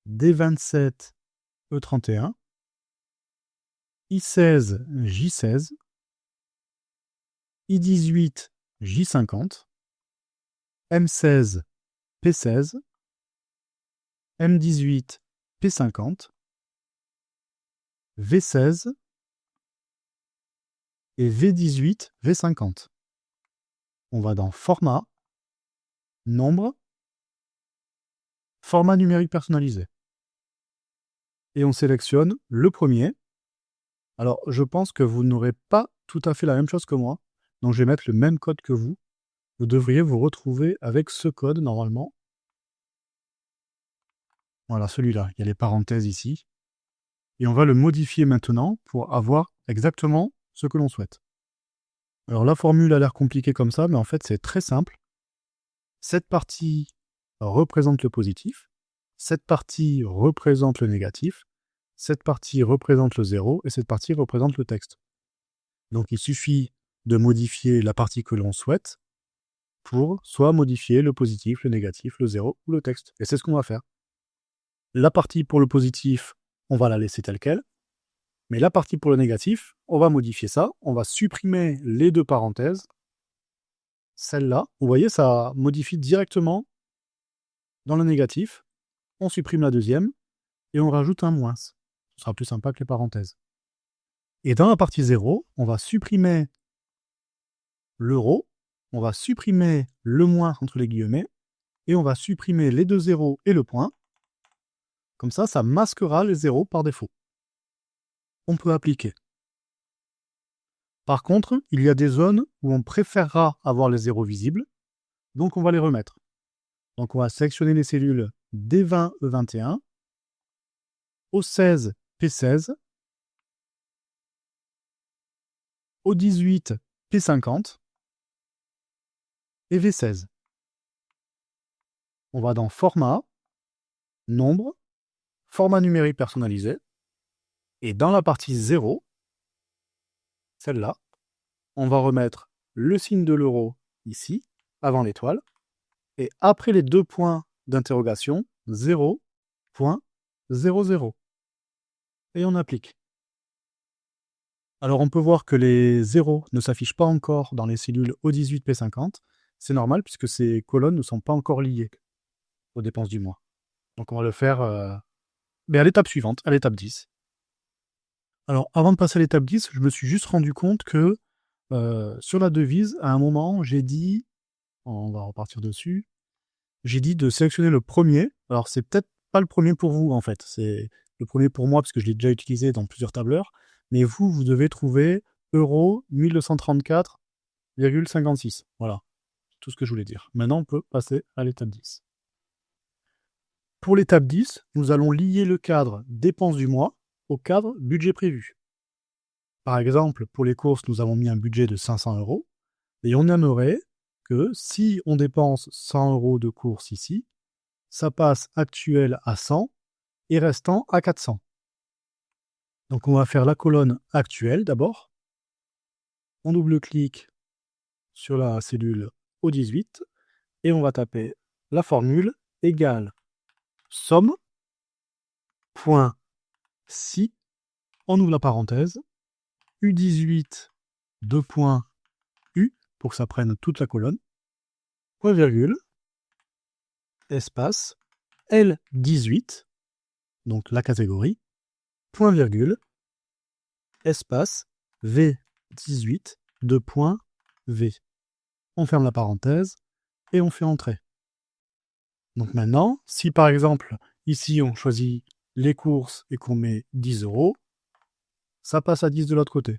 D27, E31, I16, J16, I18, J50, M16, P16, M18, P50, V16 et V18, V50. On va dans Format, Nombre, Format numérique personnalisé. Et on sélectionne le premier. Alors, je pense que vous n'aurez pas tout à fait la même chose que moi. Donc, je vais mettre le même code que vous. Vous devriez vous retrouver avec ce code, normalement. Voilà, celui-là. Il y a les parenthèses ici. Et on va le modifier maintenant pour avoir exactement ce que l'on souhaite. Alors, la formule a l'air compliquée comme ça, mais en fait, c'est très simple. Cette partie représente le positif. Cette partie représente le négatif. Cette partie représente le 0 et cette partie représente le texte. Donc, il suffit de modifier la partie que l'on souhaite pour soit modifier le positif, le négatif, le 0 ou le texte. Et c'est ce qu'on va faire. La partie pour le positif, on va la laisser telle quelle. Mais la partie pour le négatif, on va modifier ça. On va supprimer les deux parenthèses. Celle-là, vous voyez, ça modifie directement dans le négatif. On supprime la deuxième et on rajoute un moins. Ce sera plus sympa que les parenthèses. Et dans la partie 0, on va supprimer l'euro, on va supprimer le moins entre les guillemets, et on va supprimer les deux zéros et le point. Comme ça, ça masquera les zéros par défaut. On peut appliquer. Par contre, il y a des zones où on préférera avoir les zéros visibles, donc on va les remettre. Donc on va sélectionner les cellules D20, E21, O16, P16, O18, P50 et V16. On va dans Format, Nombre, Format numérique personnalisé, et dans la partie 0, celle-là, on va remettre le signe de l'euro ici, avant l'étoile, et après les deux points d'interrogation, 0.00. Et on applique. Alors on peut voir que les 0 ne s'affichent pas encore dans les cellules O18, P50. C'est normal puisque ces colonnes ne sont pas encore liées aux dépenses du mois. Donc on va le faire à l'étape suivante, à l'étape 10. Alors avant de passer à l'étape 10, je me suis juste rendu compte que sur la devise, à un moment, j'ai dit, on va repartir dessus, j'ai dit de sélectionner le premier. Alors c'est peut-être pas le premier pour vous en fait, c'est le premier pour moi parce que je l'ai déjà utilisé dans plusieurs tableurs, mais vous devez trouver euro 1234,56. Voilà, tout ce que je voulais dire. Maintenant, on peut passer à l'étape 10. Pour l'étape 10, nous allons lier le cadre dépenses du mois au cadre budget prévu. Par exemple, pour les courses, nous avons mis un budget de 500 € et on aimerait que si on dépense 100 € de courses ici, ça passe actuel à 100 et restant à 400. Donc on va faire la colonne actuelle d'abord. On double-clique sur la cellule O18 et on va taper la formule égale somme, point si, on ouvre la parenthèse, U18, deux points U, pour que ça prenne toute la colonne, point virgule, espace, L18, donc la catégorie, point virgule, espace, V18, deux points V. On ferme la parenthèse et on fait entrer. Donc maintenant, si par exemple, ici on choisit les courses et qu'on met 10 €, ça passe à 10 de l'autre côté.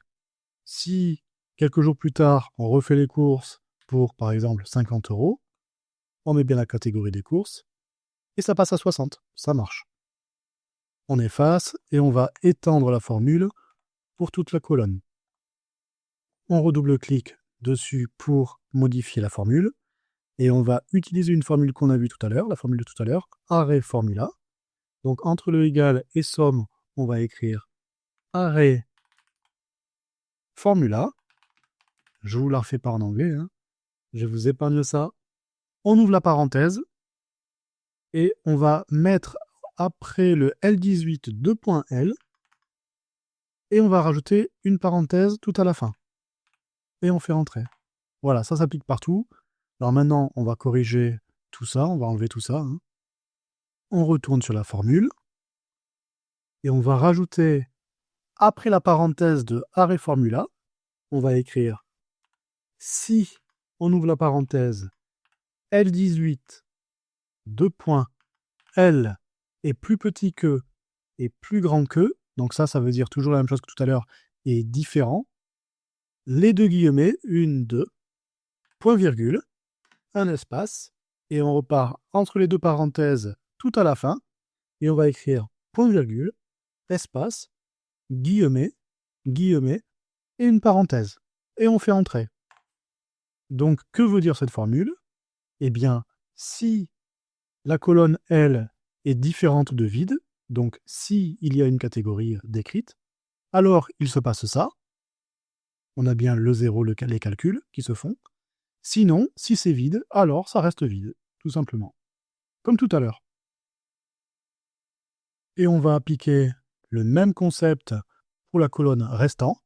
Si quelques jours plus tard, on refait les courses pour par exemple 50 €, on met bien la catégorie des courses et ça passe à 60. Ça marche. On efface et on va étendre la formule pour toute la colonne. On redouble-clique dessus pour modifier la formule et on va utiliser une formule qu'on a vue tout à l'heure, la formule de tout à l'heure, arrêt formula. Donc entre le égal et somme, on va écrire arrêt formula. Je vous la refais pas en anglais, hein. Je vous épargne ça. On ouvre la parenthèse et on va mettre après le L18 2.L et on va rajouter une parenthèse tout à la fin. Et on fait entrer. Voilà, ça s'applique partout. Alors maintenant, on va corriger tout ça, on va enlever tout ça, hein. On retourne sur la formule et on va rajouter, après la parenthèse de arrêt formula, on va écrire si, on ouvre la parenthèse, L18, deux points, L est plus petit que et plus grand que, donc ça veut dire toujours la même chose que tout à l'heure, et différent, les deux guillemets, une, deux, point virgule, un espace, et on repart entre les deux parenthèses tout à la fin, et on va écrire point virgule, espace, guillemet, guillemet, et une parenthèse. Et on fait entrer. Donc, que veut dire cette formule? Eh bien, si la colonne L est différente de vide, donc si il y a une catégorie décrite, alors il se passe ça. On a bien le 0, les calculs qui se font. Sinon, si c'est vide, alors ça reste vide, tout simplement. Comme tout à l'heure. Et on va appliquer le même concept pour la colonne restant.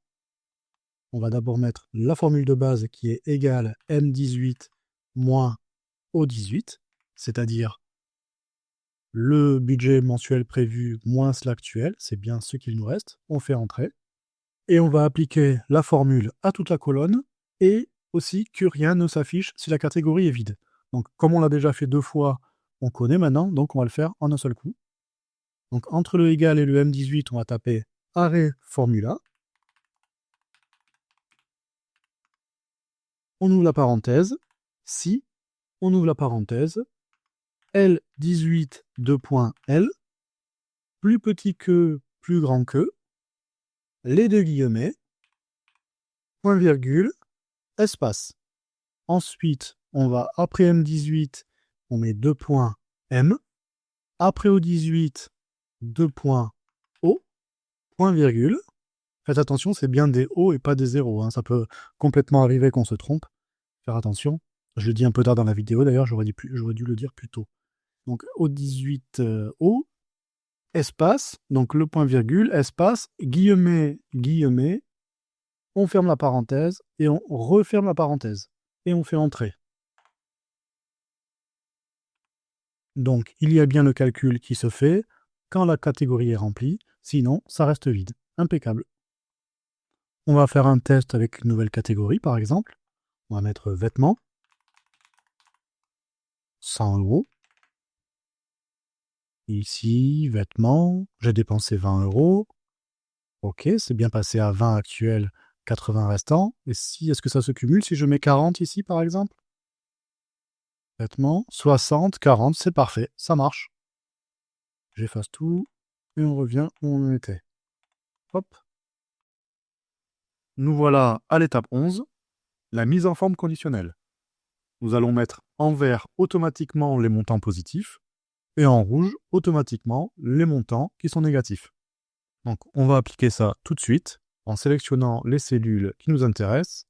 On va d'abord mettre la formule de base qui est égale M18 moins O18, c'est-à-dire le budget mensuel prévu moins l'actuel, c'est bien ce qu'il nous reste. On fait entrer. Et on va appliquer la formule à toute la colonne et aussi que rien ne s'affiche si la catégorie est vide. Donc comme on l'a déjà fait 2 fois, on connaît maintenant, donc on va le faire en un seul coup. Donc entre le égal et le M18, on va taper arrêt formula. On ouvre la parenthèse. Si, on ouvre la parenthèse. L18 2.L, plus petit que, plus grand que, les deux guillemets, point virgule, espace. Ensuite, on va, après M18, on met 2 points M. Après O18, 2 points O, point virgule. Faites attention, c'est bien des O et pas des 0, hein. Ça peut complètement arriver qu'on se trompe. Faire attention. Je le dis un peu tard dans la vidéo, d'ailleurs, j'aurais dû le dire plus tôt. Donc O18 O, espace, donc le point virgule, espace, guillemet, guillemet. On ferme la parenthèse et on referme la parenthèse. Et on fait entrer. Donc, il y a bien le calcul qui se fait quand la catégorie est remplie, sinon, ça reste vide. Impeccable. On va faire un test avec une nouvelle catégorie, par exemple. On va mettre vêtements. 100 €. Ici, vêtements, j'ai dépensé 20 €. Ok, c'est bien passé à 20 actuels, 80 restants. Et si, est-ce que ça se cumule si je mets 40 ici, par exemple? Vêtements, 60, 40, c'est parfait, ça marche. J'efface tout et on revient où on en était. Hop. Nous voilà à l'étape 11, la mise en forme conditionnelle. Nous allons mettre en vert automatiquement les montants positifs et en rouge automatiquement les montants qui sont négatifs. Donc on va appliquer ça tout de suite en sélectionnant les cellules qui nous intéressent.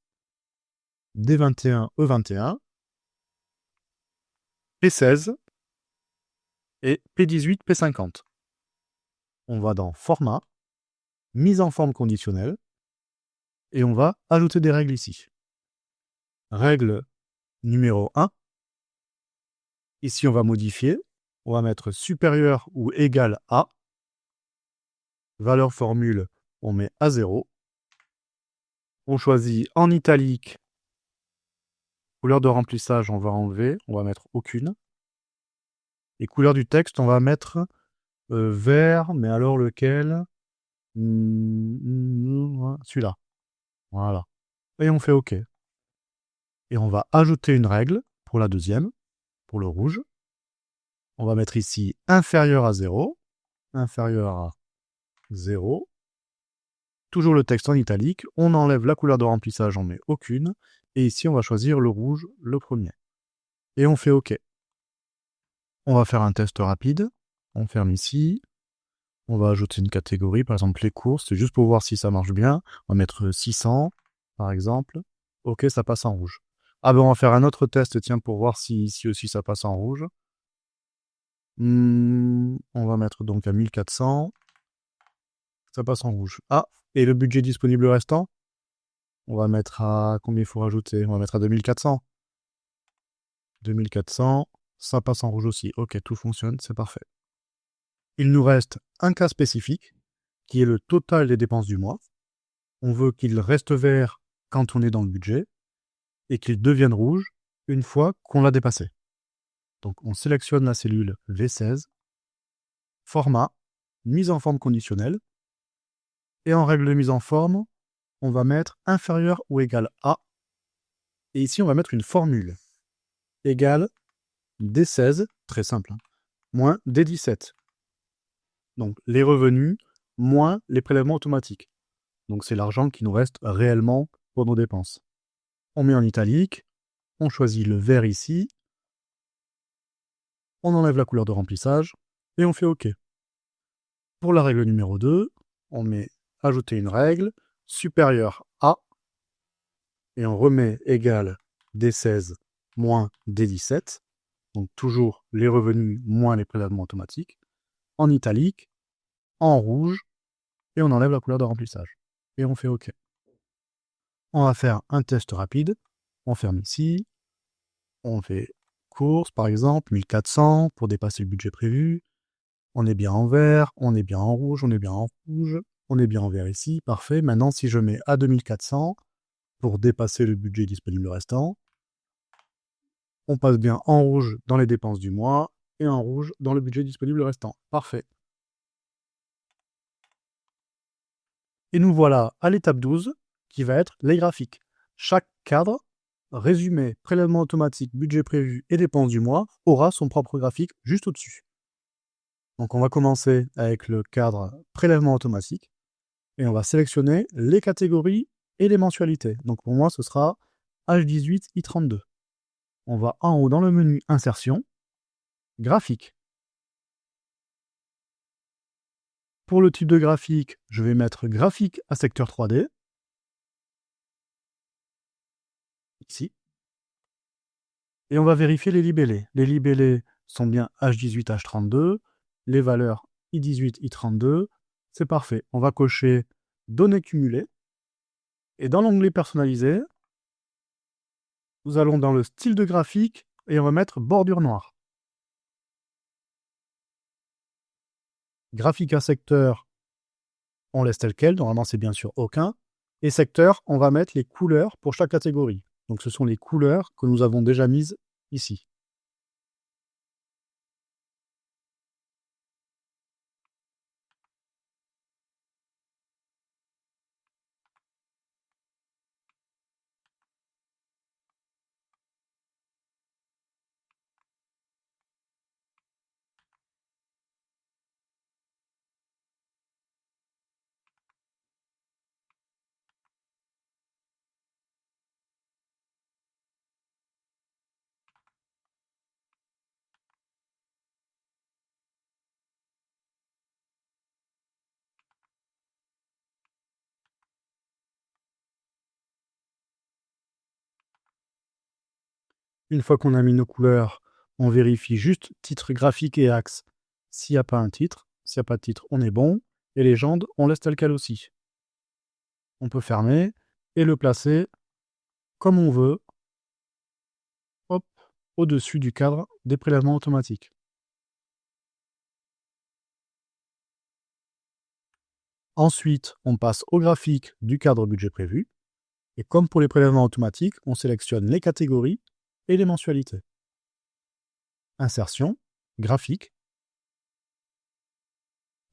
D21, E21, P16 et P18, P50. On va dans Format, Mise en forme conditionnelle, et on va ajouter des règles ici. Règle numéro 1. Ici, on va modifier. On va mettre supérieur ou égal à. Valeur formule, on met à 0. On choisit en italique. Couleur de remplissage, on va enlever. On va mettre aucune. Et couleur du texte, on va mettre vert, mais alors lequel? Celui-là. Voilà. Et on fait OK. Et on va ajouter une règle pour la deuxième, pour le rouge. On va mettre ici inférieur à 0. Inférieur à 0. Toujours le texte en italique. On enlève la couleur de remplissage, on met aucune. Et ici, on va choisir le rouge, le premier. Et on fait OK. On va faire un test rapide. On ferme ici. On va ajouter une catégorie, par exemple les courses. C'est juste pour voir si ça marche bien. On va mettre 600, par exemple. OK, ça passe en rouge. Ah ben, on va faire un autre test, tiens, pour voir si ici aussi ça passe en rouge. On va mettre donc à 1400. Ça passe en rouge. Ah, et le budget disponible restant? On va mettre à... Combien il faut rajouter? On va mettre à 2400. 2400, ça passe en rouge aussi. OK, tout fonctionne, c'est parfait. Il nous reste un cas spécifique, qui est le total des dépenses du mois. On veut qu'il reste vert quand on est dans le budget, et qu'il devienne rouge une fois qu'on l'a dépassé. Donc on sélectionne la cellule V16, format, mise en forme conditionnelle, et en règle de mise en forme, on va mettre inférieur ou égal à, et ici on va mettre une formule, égale D16, très simple, hein, moins D17. Donc les revenus moins les prélèvements automatiques. Donc c'est l'argent qui nous reste réellement pour nos dépenses. On met en italique, on choisit le vert ici, on enlève la couleur de remplissage et on fait OK. Pour la règle numéro 2, on met ajouter une règle supérieure à et on remet égal D16 moins D17. Donc toujours les revenus moins les prélèvements automatiques, en italique, en rouge, et on enlève la couleur de remplissage. Et on fait OK. On va faire un test rapide. On ferme ici. On fait course, par exemple, 1400 pour dépasser le budget prévu. On est bien en vert, on est bien en rouge, on est bien en rouge, on est bien en vert ici. Parfait. Maintenant, si je mets à 2400 pour dépasser le budget disponible restant, on passe bien en rouge dans les dépenses du mois et en rouge dans le budget disponible restant. Parfait. Et nous voilà à l'étape 12, qui va être les graphiques. Chaque cadre, résumé, prélèvement automatique, budget prévu et dépenses du mois, aura son propre graphique juste au-dessus. Donc on va commencer avec le cadre prélèvement automatique, et on va sélectionner les catégories et les mensualités. Donc pour moi, ce sera H18, I32. On va en haut dans le menu Insertion, Graphique. Pour le type de graphique, je vais mettre graphique à secteur 3D. Ici. Et on va vérifier les libellés. Les libellés sont bien H18, H32. Les valeurs I18, I32. C'est parfait. On va cocher Données cumulées. Et dans l'onglet Personnalisé, nous allons dans le style de graphique et on va mettre bordure noire. Graphique à secteur, on laisse tel quel. Normalement, c'est bien sûr aucun. Et secteur, on va mettre les couleurs pour chaque catégorie. Donc, ce sont les couleurs que nous avons déjà mises ici. Une fois qu'on a mis nos couleurs, on vérifie juste titre graphique et axe. S'il n'y a pas un titre, s'il n'y a pas de titre, on est bon. Et légende, on laisse tel quel aussi. On peut fermer et le placer comme on veut, hop, au-dessus du cadre des prélèvements automatiques. Ensuite, on passe au graphique du cadre budget prévu. Et comme pour les prélèvements automatiques, on sélectionne les catégories et les mensualités. Insertion, graphique,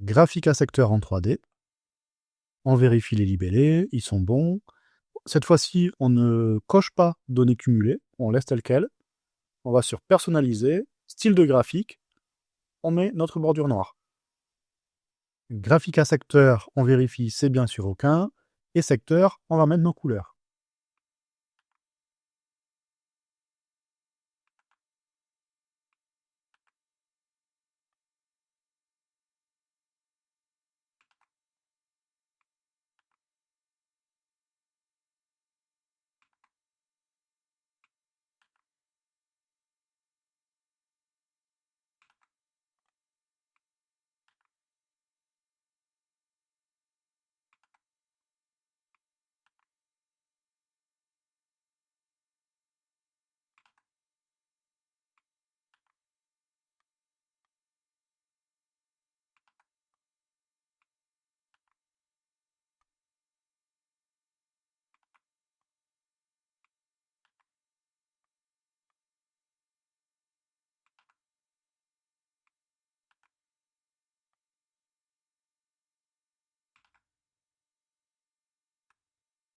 graphique à secteur en 3D. On vérifie les libellés, ils sont bons. Cette fois-ci, on ne coche pas données cumulées, on laisse tel quel. On va sur personnaliser, style de graphique, on met notre bordure noire. Graphique à secteur, on vérifie c'est bien sur aucun. Et secteur, on va mettre nos couleurs.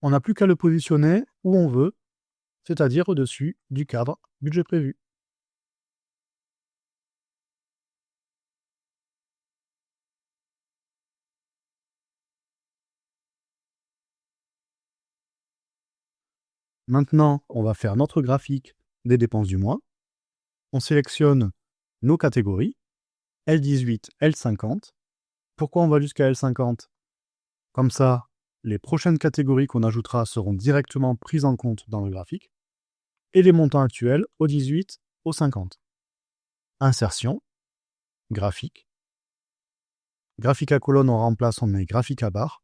On n'a plus qu'à le positionner où on veut, c'est-à-dire au-dessus du cadre budget prévu. Maintenant, on va faire notre graphique des dépenses du mois. On sélectionne nos catégories, L18, L50. Pourquoi on va jusqu'à L50? Comme ça, les prochaines catégories qu'on ajoutera seront directement prises en compte dans le graphique. Et les montants actuels au 18, au 50. Insertion, graphique. Graphique à colonne, on remplace, on met graphique à barre.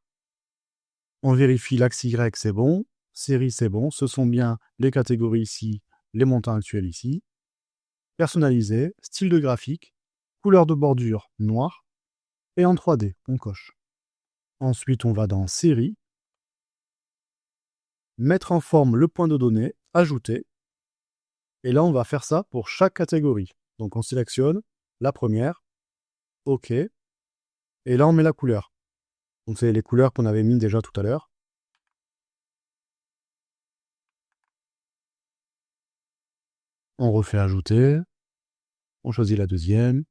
On vérifie l'axe Y, c'est bon. Série, c'est bon. Ce sont bien les catégories ici, les montants actuels ici. Personnaliser, style de graphique, couleur de bordure noire. Et en 3D, on coche. Ensuite, on va dans série. Mettre en forme le point de données, ajouter. Et là, on va faire ça pour chaque catégorie. Donc, on sélectionne la première. OK. Et là, on met la couleur. Donc, c'est les couleurs qu'on avait mis déjà tout à l'heure. On refait ajouter. On choisit la deuxième.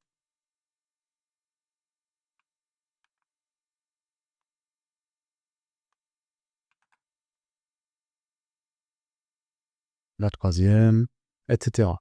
La troisième, etc.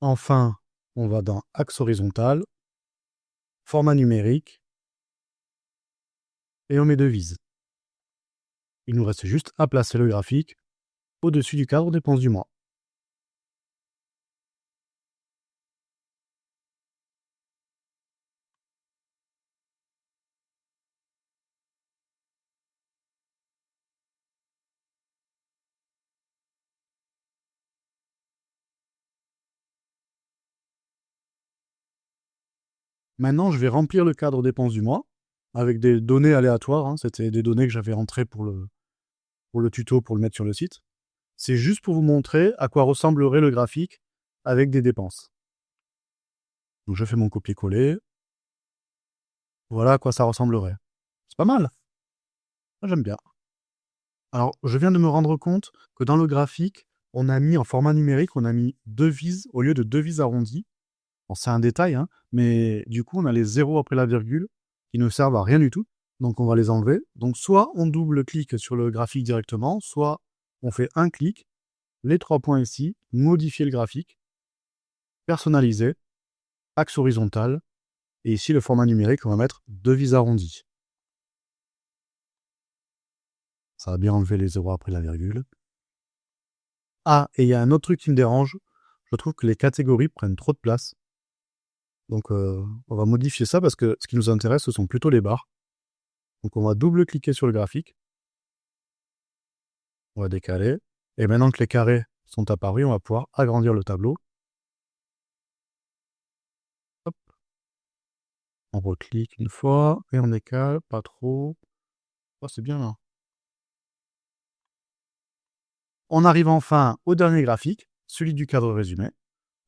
Enfin, on va dans axe horizontal, format numérique, et on met devise. Il nous reste juste à placer le graphique au-dessus du cadre dépenses du mois. Maintenant, je vais remplir le cadre dépenses du mois avec des données aléatoires, hein. C'était des données que j'avais rentrées pour le tuto, pour le mettre sur le site. C'est juste pour vous montrer à quoi ressemblerait le graphique avec des dépenses. Donc je fais mon copier-coller. Voilà à quoi ça ressemblerait. C'est pas mal. Moi, j'aime bien. Alors, je viens de me rendre compte que dans le graphique, on a mis en format numérique, on a mis devises au lieu de devises arrondies. Bon, c'est un détail, hein, mais du coup, on a les zéros après la virgule qui ne servent à rien du tout. Donc, on va les enlever. Donc, soit on double-clique sur le graphique directement, soit on fait un clic, les 3 points ici, modifier le graphique, personnaliser, axe horizontal, et ici, le format numérique, on va mettre devises arrondies. Ça va bien enlever les zéros après la virgule. Ah, et il y a un autre truc qui me dérange. Je trouve que les catégories prennent trop de place. Donc, on va modifier ça parce que ce qui nous intéresse, ce sont plutôt les barres. Donc, on va double-cliquer sur le graphique. On va décaler. Et maintenant que les carrés sont apparus, on va pouvoir agrandir le tableau. Hop. On reclique une fois et on décale, pas trop. Oh, c'est bien là. On arrive enfin au dernier graphique, celui du cadre résumé.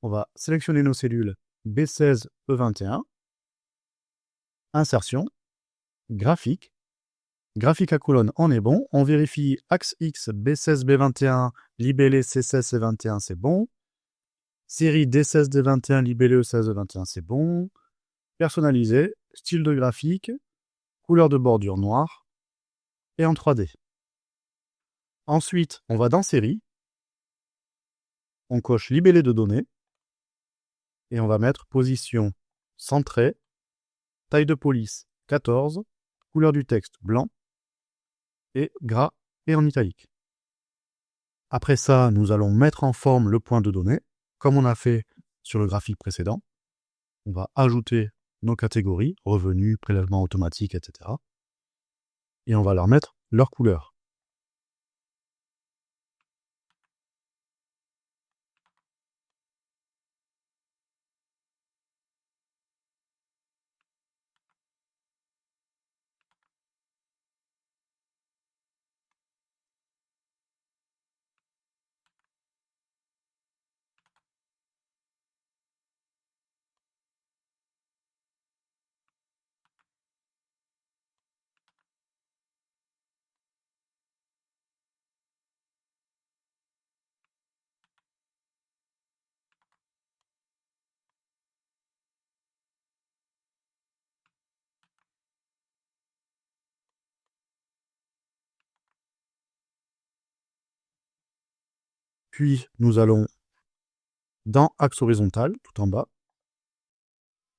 On va sélectionner nos cellules B16, E21. Insertion. Graphique. Graphique à colonne, on est bon. On vérifie axe X, B16, B21, libellé C16, C21, c'est bon. Série D16, D21, libellé E16, E21, c'est bon. Personnalisé, style de graphique, couleur de bordure noire et en 3D. Ensuite, on va dans série. On coche libellé de données et on va mettre position centrée, taille de police 14, couleur du texte blanc et gras et en italique. Après ça, nous allons mettre en forme le point de données, comme on a fait sur le graphique précédent. On va ajouter nos catégories, revenus, prélèvements automatiques, etc. Et on va leur mettre leur couleur. Puis, nous allons dans axe horizontal, tout en bas,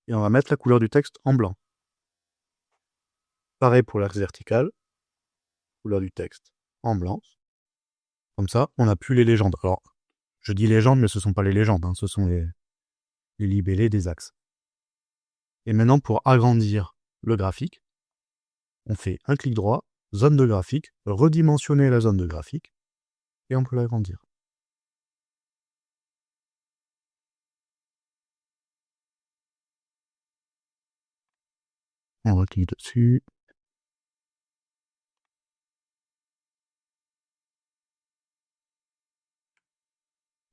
et on va mettre la couleur du texte en blanc. Pareil pour l'axe vertical, couleur du texte en blanc. Comme ça, on n'a plus les légendes. Alors, je dis légendes, mais ce ne sont pas les légendes, hein, ce sont les libellés des axes. Et maintenant, pour agrandir le graphique, on fait un clic droit, zone de graphique, redimensionner la zone de graphique, et on peut l'agrandir. On reclique dessus.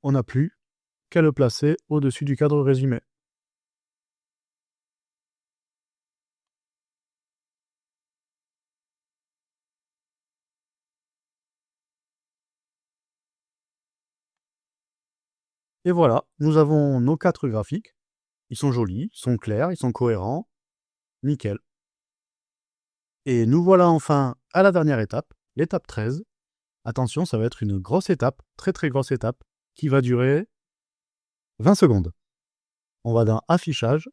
On n'a plus qu'à le placer au-dessus du cadre résumé. Et voilà, nous avons nos 4 graphiques. Ils sont jolis, ils sont clairs, ils sont cohérents. Nickel. Et nous voilà enfin à la dernière étape, l'étape 13. Attention, ça va être une grosse étape, très très grosse étape, qui va durer 20 secondes. On va dans Affichage,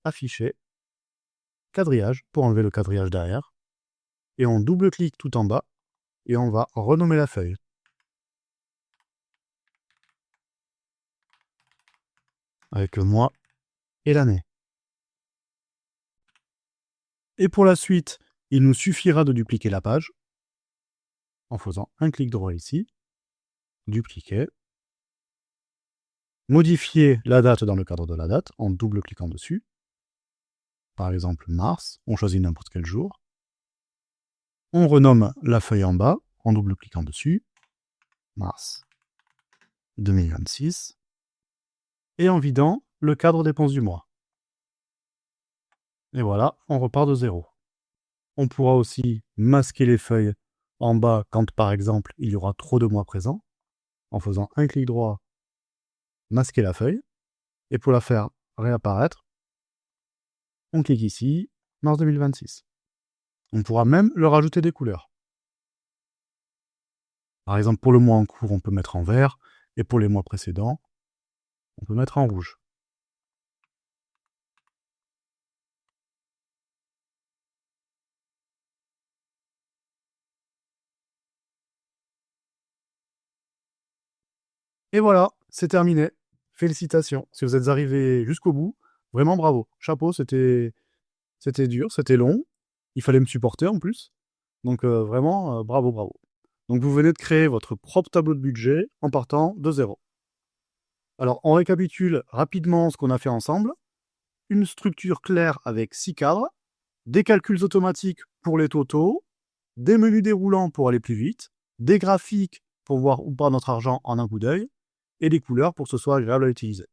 Afficher, Quadrillage, pour enlever le quadrillage derrière. Et on double-clique tout en bas et on va renommer la feuille. Avec le mois et l'année. Et pour la suite, il nous suffira de dupliquer la page en faisant un clic droit ici, dupliquer, modifier la date dans le cadre de la date en double-cliquant dessus. Par exemple, mars, on choisit n'importe quel jour. On renomme la feuille en bas en double-cliquant dessus, mars 2026, et en vidant le cadre dépenses du mois. Et voilà, on repart de zéro. On pourra aussi masquer les feuilles en bas quand, par exemple, il y aura trop de mois présents, en faisant un clic droit, masquer la feuille, et pour la faire réapparaître, on clique ici, mars 2026. On pourra même leur ajouter des couleurs. Par exemple, pour le mois en cours, on peut mettre en vert, et pour les mois précédents, on peut mettre en rouge. Et voilà, c'est terminé. Félicitations. Si vous êtes arrivé jusqu'au bout, vraiment bravo. Chapeau, c'était dur, c'était long. Il fallait me supporter en plus. Donc vraiment, bravo, bravo. Donc vous venez de créer votre propre tableau de budget en partant de zéro. Alors on récapitule rapidement ce qu'on a fait ensemble. Une structure claire avec 6 cadres, des calculs automatiques pour les totaux, des menus déroulants pour aller plus vite, des graphiques pour voir ou pas notre argent en un coup d'œil, et des couleurs pour que ce soit agréable à utiliser.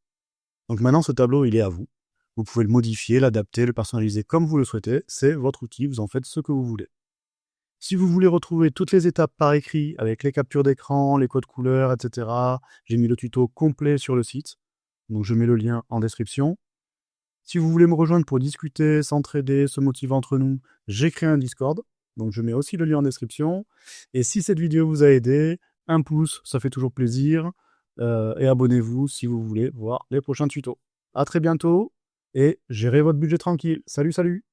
Donc maintenant, ce tableau, il est à vous. Vous pouvez le modifier, l'adapter, le personnaliser comme vous le souhaitez. C'est votre outil, vous en faites ce que vous voulez. Si vous voulez retrouver toutes les étapes par écrit, avec les captures d'écran, les codes couleurs, etc., j'ai mis le tuto complet sur le site. Donc je mets le lien en description. Si vous voulez me rejoindre pour discuter, s'entraider, se motiver entre nous, j'ai créé un Discord. Donc je mets aussi le lien en description. Et si cette vidéo vous a aidé, un pouce, ça fait toujours plaisir. Et abonnez-vous si vous voulez voir les prochains tutos. À très bientôt et gérez votre budget tranquille. Salut, salut!